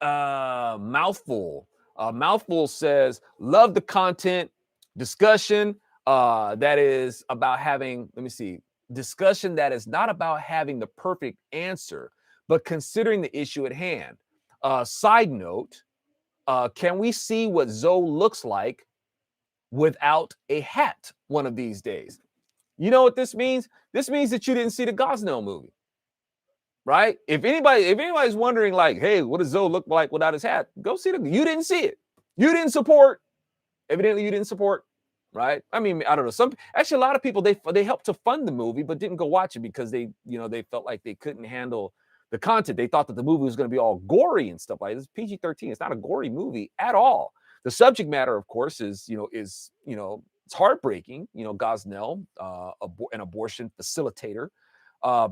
Mouthful says, love the content discussion that is about having, discussion that is not about having the perfect answer, but considering the issue at hand. Side note, can we see what Zoe looks like without a hat one of these days? You know what this means? This means that you didn't see the Gosnell movie, right? If anybody's wondering, like, hey, what does Zoe look like without his hat? Go see you didn't see it. You didn't support. Evidently, you didn't support, right? I mean, I don't know. A lot of people, they helped to fund the movie, but didn't go watch it because they felt like they couldn't handle the content. They thought that the movie was going to be all gory and stuff like this. PG-13. It's not a gory movie at all. The subject matter, of course, is it's heartbreaking. Gosnell, an abortion facilitator,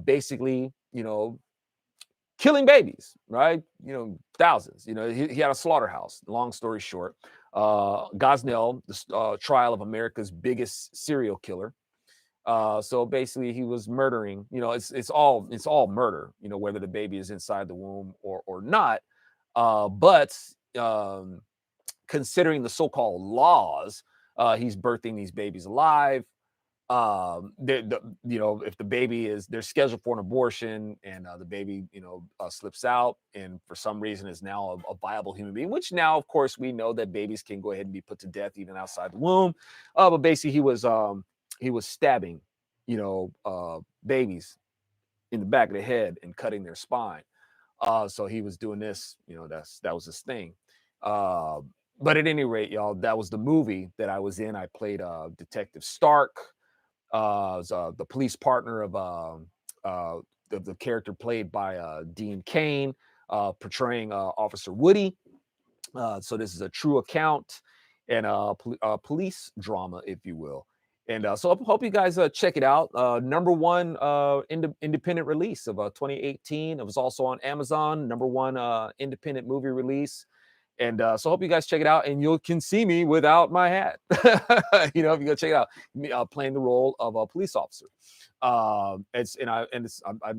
basically, killing babies, right? Thousands. He had a slaughterhouse. Long story short, Gosnell, the trial of America's biggest serial killer. So basically, he was murdering. It's all murder. Whether the baby is inside the womb or not. But considering the so-called laws, he's birthing these babies alive. If the baby is they're scheduled for an abortion and the baby slips out and for some reason is now a viable human being, which now of course we know that babies can go ahead and be put to death even outside the womb. But basically he was stabbing babies in the back of the head and cutting their spine. So he was doing this, that was his thing. uh but at any rate, y'all, that was the movie that I was in. I played Detective Stark, the police partner of the character played by Dean Cain, portraying Officer Woody. So this is a true account and police drama, if you will. And so I hope you guys check it out. Number one independent release of 2018. It was also on Amazon. Number one independent movie release. And so I hope you guys check it out, and you can see me without my hat. If you go check it out, me playing the role of a police officer. I'm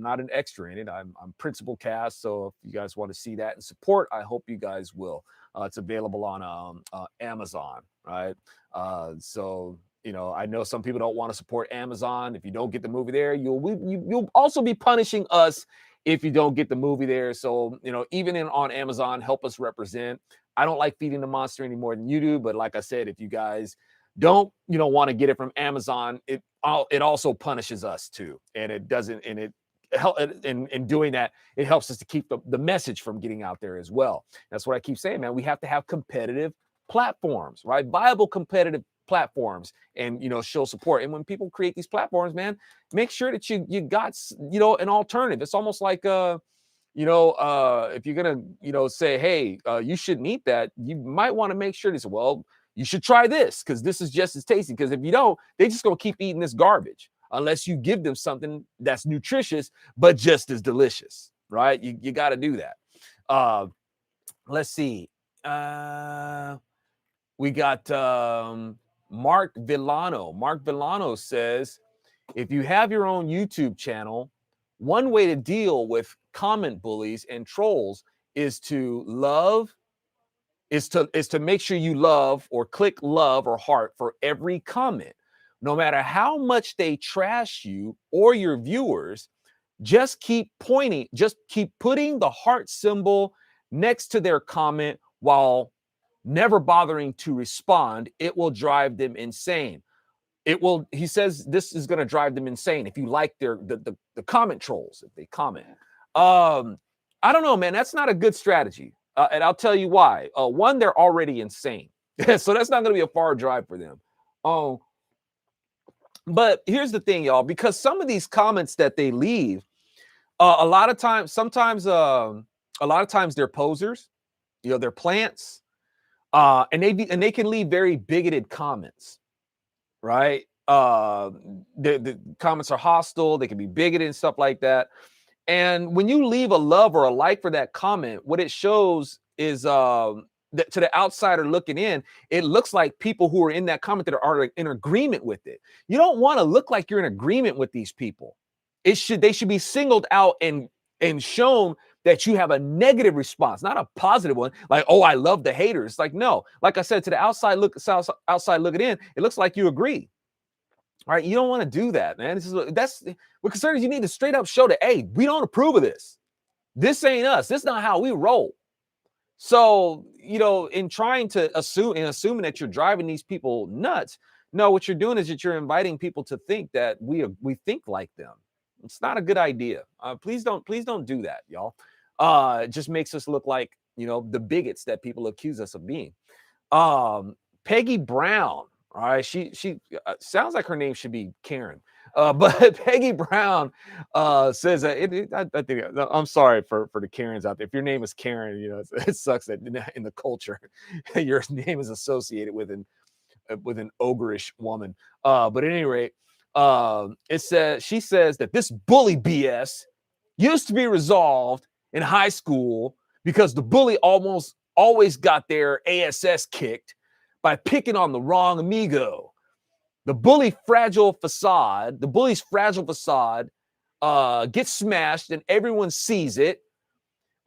not an extra in it. I'm principal cast. So if you guys want to see that and support, I hope you guys will. It's available on Amazon, right? So I know some people don't want to support Amazon. If you don't get the movie there, you'll also be punishing us if you don't get the movie there. So, even on Amazon, help us represent. I don't like feeding the monster any more than you do. But like I said, if you guys don't, want to get it from Amazon, it also punishes us too. And it doesn't, and it help in doing that, it helps us to keep the message from getting out there as well. That's what I keep saying, man. We have to have competitive platforms, right? Viable competitive platforms, and show support. And when people create these platforms, man, make sure that you got an alternative. It's almost like if you're gonna say, hey, you shouldn't eat that, you might want to make sure this, well, you should try this because this is just as tasty. Because if you don't, they just gonna keep eating this garbage unless you give them something that's nutritious but just as delicious, right? You got to do that. Let's see. We got Mark Villano. Mark Villano says, if you have your own YouTube channel, one way to deal with comment bullies and trolls is to make sure you love or click love or heart for every comment. No matter how much they trash you or your viewers, just keep putting the heart symbol next to their comment while never bothering to respond. It will drive them insane. He says this is going to drive them insane if you like the comment trolls, if they comment. I don't know, man. That's not a good strategy. And I'll tell you why. One, they're already insane. So that's not going to be a far drive for them. But here's the thing, y'all, because some of these comments that they leave, a lot of times they're posers, they're plants, and they can leave very bigoted comments, right? The comments are hostile, they can be bigoted and stuff like that. And when you leave a love or a like for that comment, what it shows is that to the outsider looking in, it looks like people who are in that comment that are in agreement with it. You don't want to look like you're in agreement with these people. They should be singled out and shown that you have a negative response, not a positive one. Like, oh, I love the haters. Like, no, like I said, to the outside looking in, it looks like you agree. All right, you don't want to do that, man. We're concerned. You need to straight up show that, hey, we don't approve of this. This ain't us. This is not how we roll. So, in trying to assuming that you're driving these people nuts, no, what you're doing is that you're inviting people to think that we think like them. It's not a good idea. Please don't do that, y'all. It just makes us look like, the bigots that people accuse us of being. Peggy Brown. All right, she sounds like her name should be Karen, but Peggy Brown says that I think I'm sorry for the Karens out there. If your name is Karen, it sucks that in the culture your name is associated with an ogreish woman. But at any rate, she says that this bully BS used to be resolved in high school because the bully almost always got their ASS kicked by picking on the wrong amigo. The bully's fragile facade gets smashed and everyone sees it.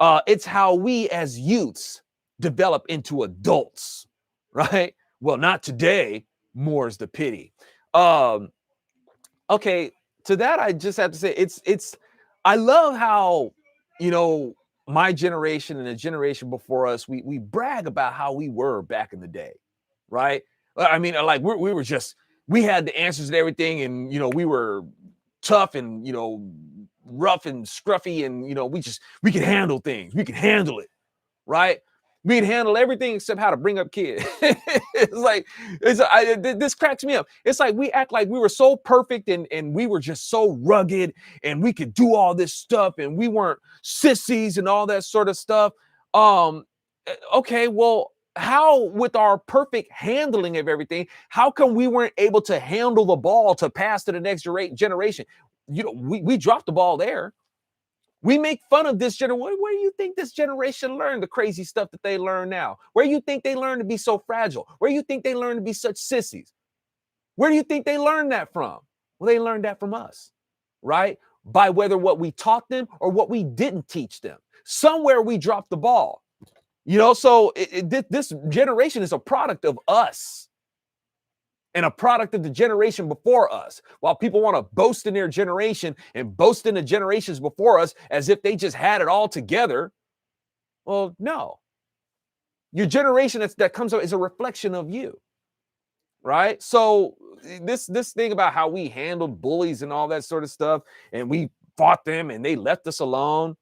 It's how we as youths develop into adults. right? Well, not today. More's the pity. Um, okay, to that I just have to say it's I love how, you know, my generation and the generation before us, we brag about how we were back in the day, right? I mean, like we were just we had the answers to everything, and you know, we were tough and you know, rough and scruffy, and you know, we could handle things, we could handle it, right? We'd handle everything except how to bring up kids. It's like this cracks me up. It's like we act like we were so perfect and we were just so rugged and we could do all this stuff and we weren't sissies and all that sort of stuff. Okay, well, how with our perfect handling of everything, how come we weren't able to handle the ball to pass to the next generation? You know, we dropped the ball there. We make fun of this generation. Where do you think this generation learned the crazy stuff that they learn now? Where do you think they learn to be so fragile? Where do you think they learn to be such sissies? Where do you think they learned that from? Well, they learned that from us, right? By whether what we taught them or what we didn't teach them. Somewhere we dropped the ball, you know. So this generation is a product of us and a product of the generation before us. While people want to boast in their generation and boast in the generations before us as if they just had it all together, well, no. Your generation that comes up is a reflection of you, right? So this thing about how we handled bullies and all that sort of stuff, and we fought them and they left us alone.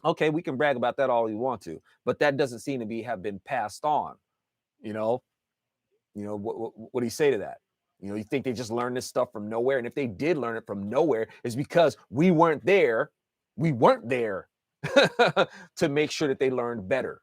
Okay, we can brag about that all we want to, but that doesn't seem to be have been passed on, you know. What do you say to that? You know, you think they just learned this stuff from nowhere? And if they did learn it from nowhere, it's because we weren't there. We weren't there to make sure that they learned better.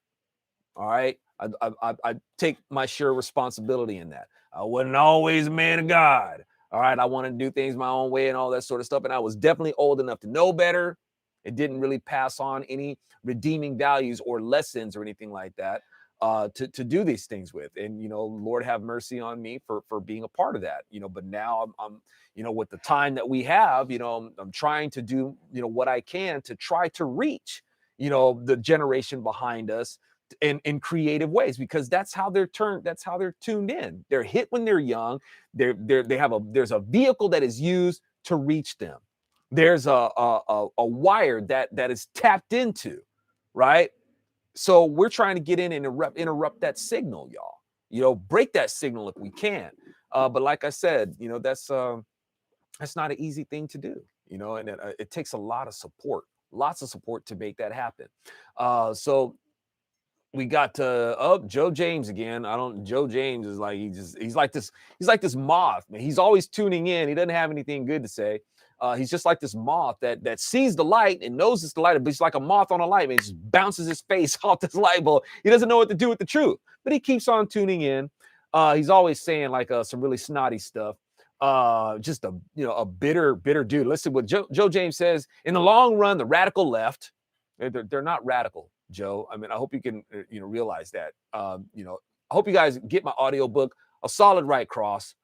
All right. I take my share of responsibility in that. I wasn't always a man of God. All right. I wanted to do things my own way and all that sort of stuff. And I was definitely old enough to know better. It didn't really pass on any redeeming values or lessons or anything like that to do these things with. And, you know, Lord have mercy on me for being a part of that, you know, but now I'm you know, with the time that we have, you know, I'm trying to do, you know, what I can to try to reach, you know, the generation behind us in creative ways, because that's how they're tuned in. They're hit when they're young. They have there's a vehicle that is used to reach them. There's a wire that is tapped into, right? So we're trying to get in and interrupt that signal, y'all. You know, break that signal if we can. But like I said, you know, that's not an easy thing to do. You know, and it takes a lot of support, lots of support to make that happen. So we got Joe James again. I don't. Joe James is like he's like this moth. Man. He's always tuning in. He doesn't have anything good to say. He's just like this moth that sees the light and knows it's the light, but he's like a moth on a light. Man, he just bounces his face off this light bulb. He doesn't know what to do with the truth, but he keeps on tuning in. He's always saying like some really snotty stuff. Just a bitter dude. Listen what Joe James says. In the long run, the radical left, they're not radical, Joe. I mean, I hope you can realize that. I hope you guys get my audio book, A Solid Right Cross,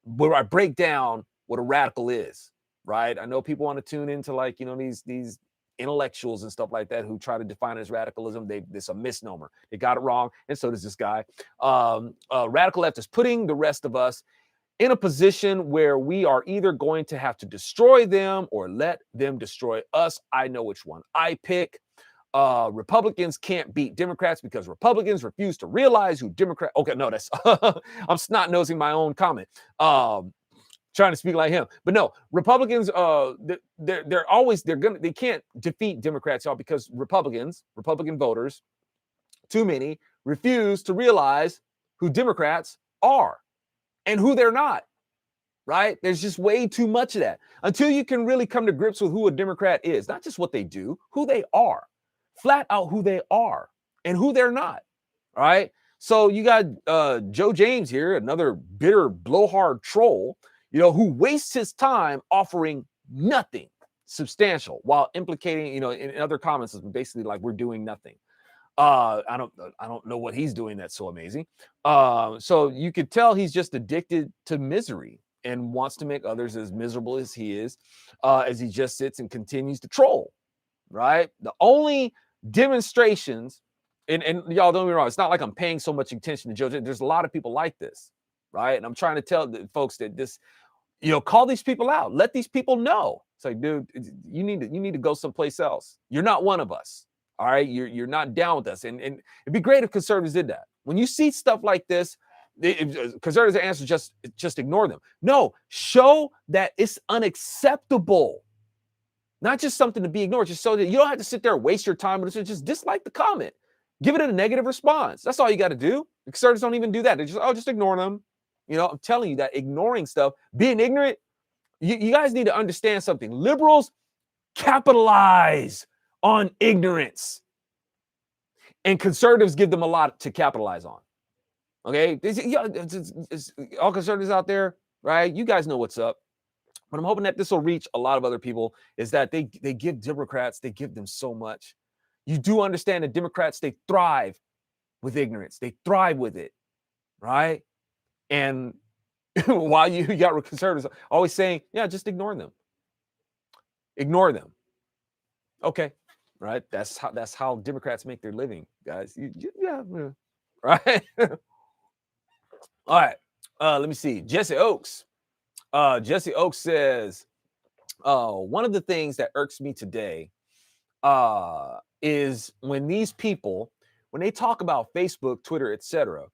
where I break down what a radical is. Right? I know people want to tune into like these intellectuals and stuff like that who try to define it as radicalism. It's a misnomer. They got it wrong, and so does this guy. Radical left is putting the rest of us in a position where we are either going to have to destroy them or let them destroy us. I know which one I pick. Republicans can't beat Democrats because Republicans refuse to realize who Democrat. Okay, no, that's I'm snot nosing my own comment. Trying to speak like him, but no, Republicans. They can't defeat Democrats, y'all, because Republican voters, too many, refuse to realize who Democrats are and who they're not. Right? There's just way too much of that. Until you can really come to grips with who a Democrat is, not just what they do, who they are, flat out who they are and who they're not. All right. So you got Joe James here, another bitter blowhard troll, who wastes his time offering nothing substantial while implicating, in other comments, basically like we're doing nothing. I don't know what he's doing that's so amazing. So you could tell he's just addicted to misery and wants to make others as miserable as he is, as he just sits and continues to troll. Right? The only demonstrations and y'all don't get me wrong. It's not like I'm paying so much attention to Joe. There's a lot of people like this, right? And I'm trying to tell the folks that this, call these people out. Let these people know. It's like, dude, you need to go someplace else. You're not one of us. All right. You're not down with us. And it'd be great if conservatives did that. When you see stuff like this, conservatives answer just ignore them. No, show that it's unacceptable. Not just something to be ignored, just so that you don't have to sit there and waste your time, but just dislike the comment. Give it a negative response. That's all you got to do. The conservatives don't even do that. They just ignore them. I'm telling you that ignoring stuff, being ignorant, you guys need to understand something. Liberals capitalize on ignorance, and conservatives give them a lot to capitalize on. Okay, all conservatives out there, right? You guys know what's up. But I'm hoping that this will reach a lot of other people, is that they give Democrats, they give them so much. You do understand that Democrats, they thrive with ignorance. They thrive with it, right? And while you got conservatives always saying, yeah, just ignore them. Ignore them. Okay, right? That's how Democrats make their living, guys. Yeah, right? All right. Let me see. Jesse Oaks. Jesse Oaks says, one of the things that irks me today is when these people, when they talk about Facebook, Twitter, etc.,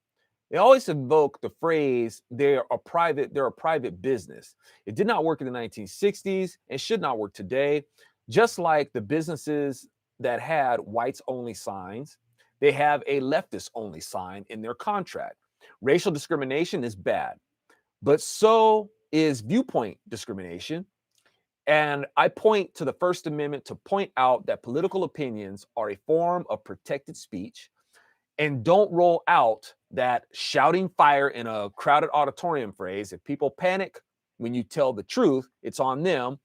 they always invoke the phrase they're a private business. It did not work in the 1960s and should not work today. Just like the businesses that had whites only signs, they have a leftist only sign in their contract. Racial discrimination is bad, but so is viewpoint discrimination. And I point to the First Amendment to point out that political opinions are a form of protected speech, and don't roll out that shouting fire in a crowded auditorium phrase. If people panic when you tell the truth, it's on them.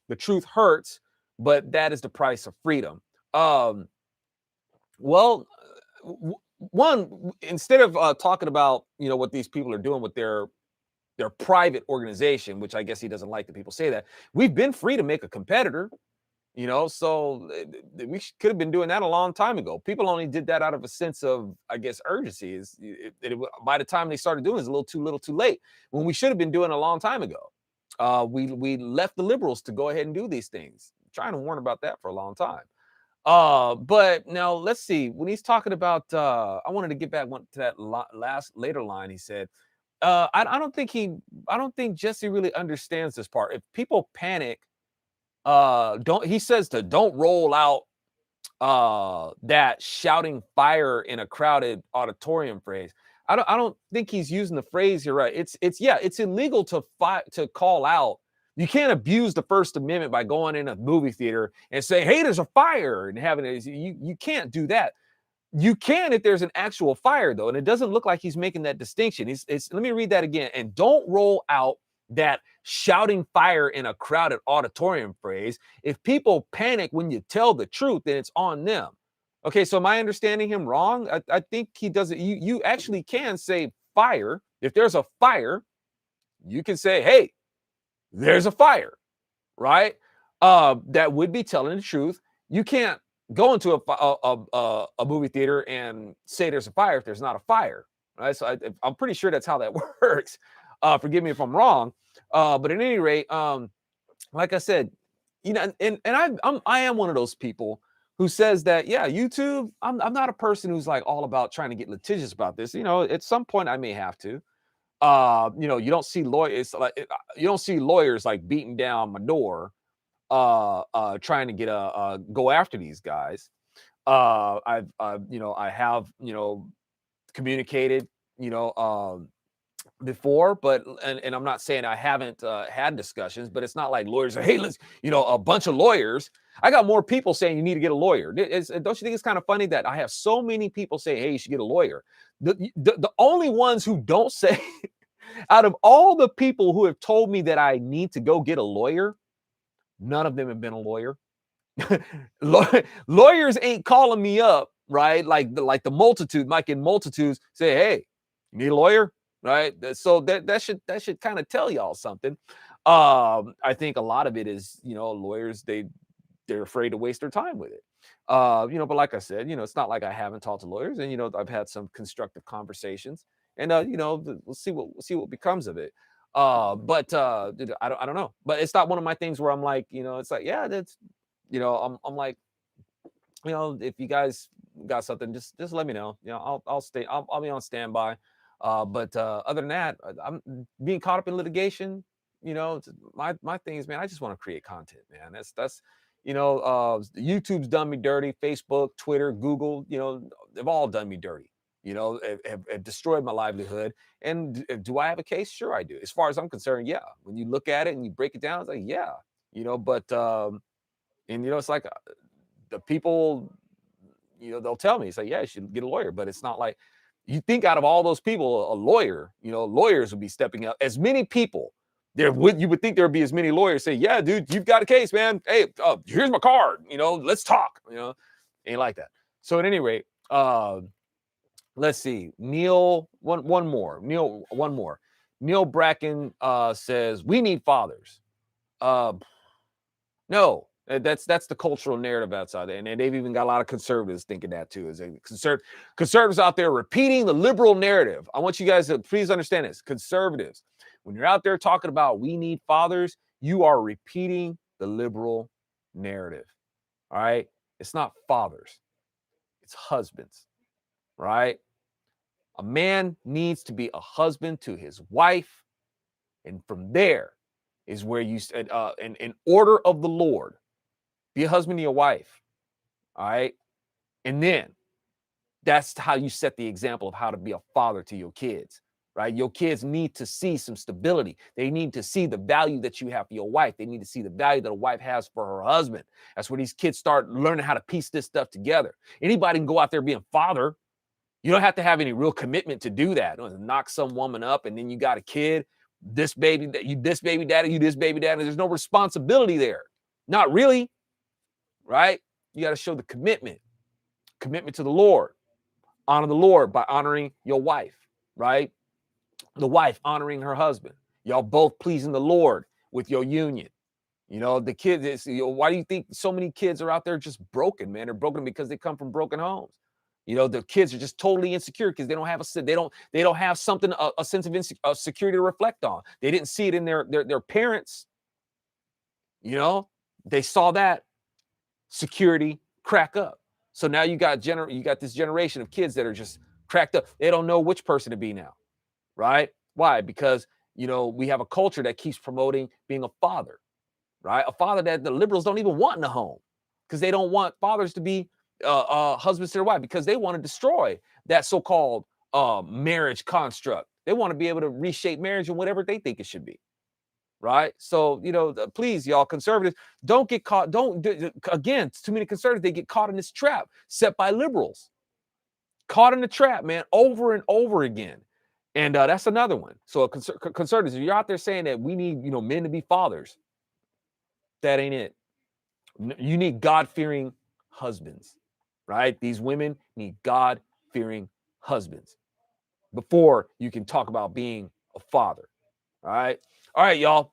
The truth hurts, but that is the price of freedom. Well, one, instead of talking about what these people are doing with their private organization, which I guess he doesn't like that people say that, we've been free to make a competitor. So we could have been doing that a long time ago. People only did that out of a sense of, I guess, urgency. By the time they started doing it, it's a little too late, when we should have been doing it a long time ago. We left the liberals to go ahead and do these things. I'm trying to warn about that for a long time. But now let's see. When he's talking about, I wanted to get back to that later line. He said, I don't think Jesse really understands this part. If people panic, don't roll out that shouting fire in a crowded auditorium phrase. I don't think he's using the phrase here right. It's illegal to call out. You can't abuse the First Amendment by going in a movie theater and saying, hey, there's a fire, and having it. You can't do that. You can if there's an actual fire, though, and it doesn't look like he's making that distinction. Let me read that again. And don't roll out that shouting fire in a crowded auditorium phrase. If people panic when you tell the truth, then it's on them. Okay, so am I understanding him wrong? I think he doesn't. You actually can say fire. If there's a fire, you can say, hey, there's a fire, right? That would be telling the truth. You can't go into a movie theater and say there's a fire if there's not a fire, right? So I'm pretty sure that's how that works. Forgive me if I'm wrong, but at any rate, like I said, and I am one of those people who says that, yeah, YouTube. I'm not a person who's like all about trying to get litigious about this. At some point I may have to. You don't see lawyers like beating down my door, trying to get go after these guys. I have communicated before, but and I'm not saying I haven't had discussions, but it's not like lawyers say, hey, let's a bunch of lawyers. I got more people saying you need to get a lawyer. Don't you think it's kind of funny that I have so many people say, hey, you should get a lawyer? The only ones who don't say out of all the people who have told me that I need to go get a lawyer, none of them have been a lawyer. Lawyers ain't calling me up, right? Like the multitude, Mike in multitudes say, hey, you need a lawyer, right? So that should kind of tell y'all something. I think a lot of it is, lawyers, they're afraid to waste their time with it. But like I said, it's not like I haven't talked to lawyers, and I've had some constructive conversations, and we'll see what becomes of it. But dude, I don't know. But it's not one of my things where I'm like, it's like, yeah, that's, I'm like, if you guys got something, just let me know. I'll stay. I'll be on standby. But other than that, I'm being caught up in litigation. My thing is, man, I just want to create content, man. That's YouTube's done me dirty. Facebook, Twitter, Google, they've all done me dirty. Have destroyed my livelihood. And do I have a case? Sure, I do. As far as I'm concerned, yeah. When you look at it and you break it down, it's like, yeah. But and it's like the people, they'll tell me, it's like, yeah, you should get a lawyer. But it's not like you think out of all those people, a lawyer, lawyers would be stepping up. As many people, you would think there would be as many lawyers say, yeah, dude, you've got a case, man. Hey, here's my card. Let's talk. Ain't like that. So at any rate, let's see. One more. One more. Neil Bracken says we need fathers. No, that's the cultural narrative outside there, and they've even got a lot of conservatives thinking that too. Is conservatives out there repeating the liberal narrative? I want you guys to please understand this, conservatives. When you're out there talking about we need fathers, you are repeating the liberal narrative. All right, it's not fathers, it's husbands. Right? A man needs to be a husband to his wife, and from there is where you in order of the Lord. Be a husband to your wife. All right. And then that's how you set the example of how to be a father to your kids. Right. Your kids need to see some stability. They need to see the value that you have for your wife. They need to see the value that a wife has for her husband. That's where these kids start learning how to piece this stuff together. Anybody can go out there being father. You don't have to have any real commitment to do that. Knock some woman up and then you got a kid. This baby daddy, you this baby daddy. There's no responsibility there. Not really. Right? You got to show the commitment to the Lord. Honor the Lord by honoring your wife, right? The wife honoring her husband. Y'all both pleasing the Lord with your union. The kids, why do you think so many kids are out there just broken, man? They're broken because they come from broken homes. The kids are just totally insecure because they don't have they don't have something, a sense of security to reflect on. They didn't see it in their parents. They saw that security crack up. So now you got this generation of kids that are just cracked up. They don't know which person to be now, right? Why? Because we have a culture that keeps promoting being a father, right? A father that the liberals don't even want in the home because they don't want fathers to be husbands to their wife because they want to destroy that so-called marriage construct. They want to be able to reshape marriage in whatever they think it should be. Right. So, please, y'all conservatives, don't get caught. Again, too many conservatives, they get caught in this trap set by liberals. Caught in the trap, man, over and over again. And that's another one. So conservatives, if you're out there saying that we need, men to be fathers, that ain't it. You need God-fearing husbands, right? These women need God-fearing husbands before you can talk about being a father. All right, y'all.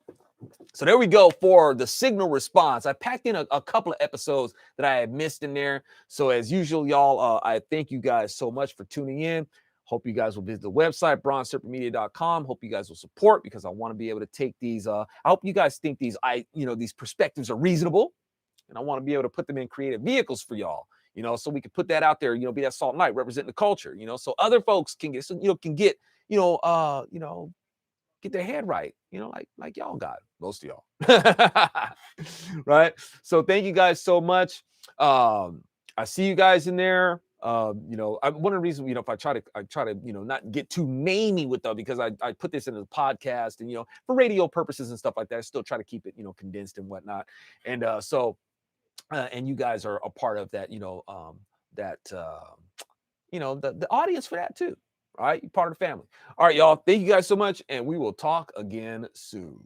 So there we go for the signal response. I packed in a couple of episodes that I had missed in there. So as usual, y'all, I thank you guys so much for tuning in. Hope you guys will visit the website, bronzeserpentmedia.com. Hope you guys will support because I want to be able to take these. I hope you guys think these perspectives are reasonable. And I want to be able to put them in creative vehicles for y'all, so we can put that out there, be that salt and light representing the culture, so other folks can get, get their head right, like y'all got, most of y'all. Right. So thank you guys so much. I see you guys in there. One of the reasons, if I try to, not get too namey with them because I put this in a podcast and, for radio purposes and stuff like that, I still try to keep it, condensed and whatnot. And and you guys are a part of that, the audience for that too. All right. You're part of the family. All right, y'all. Thank you guys so much. And we will talk again soon.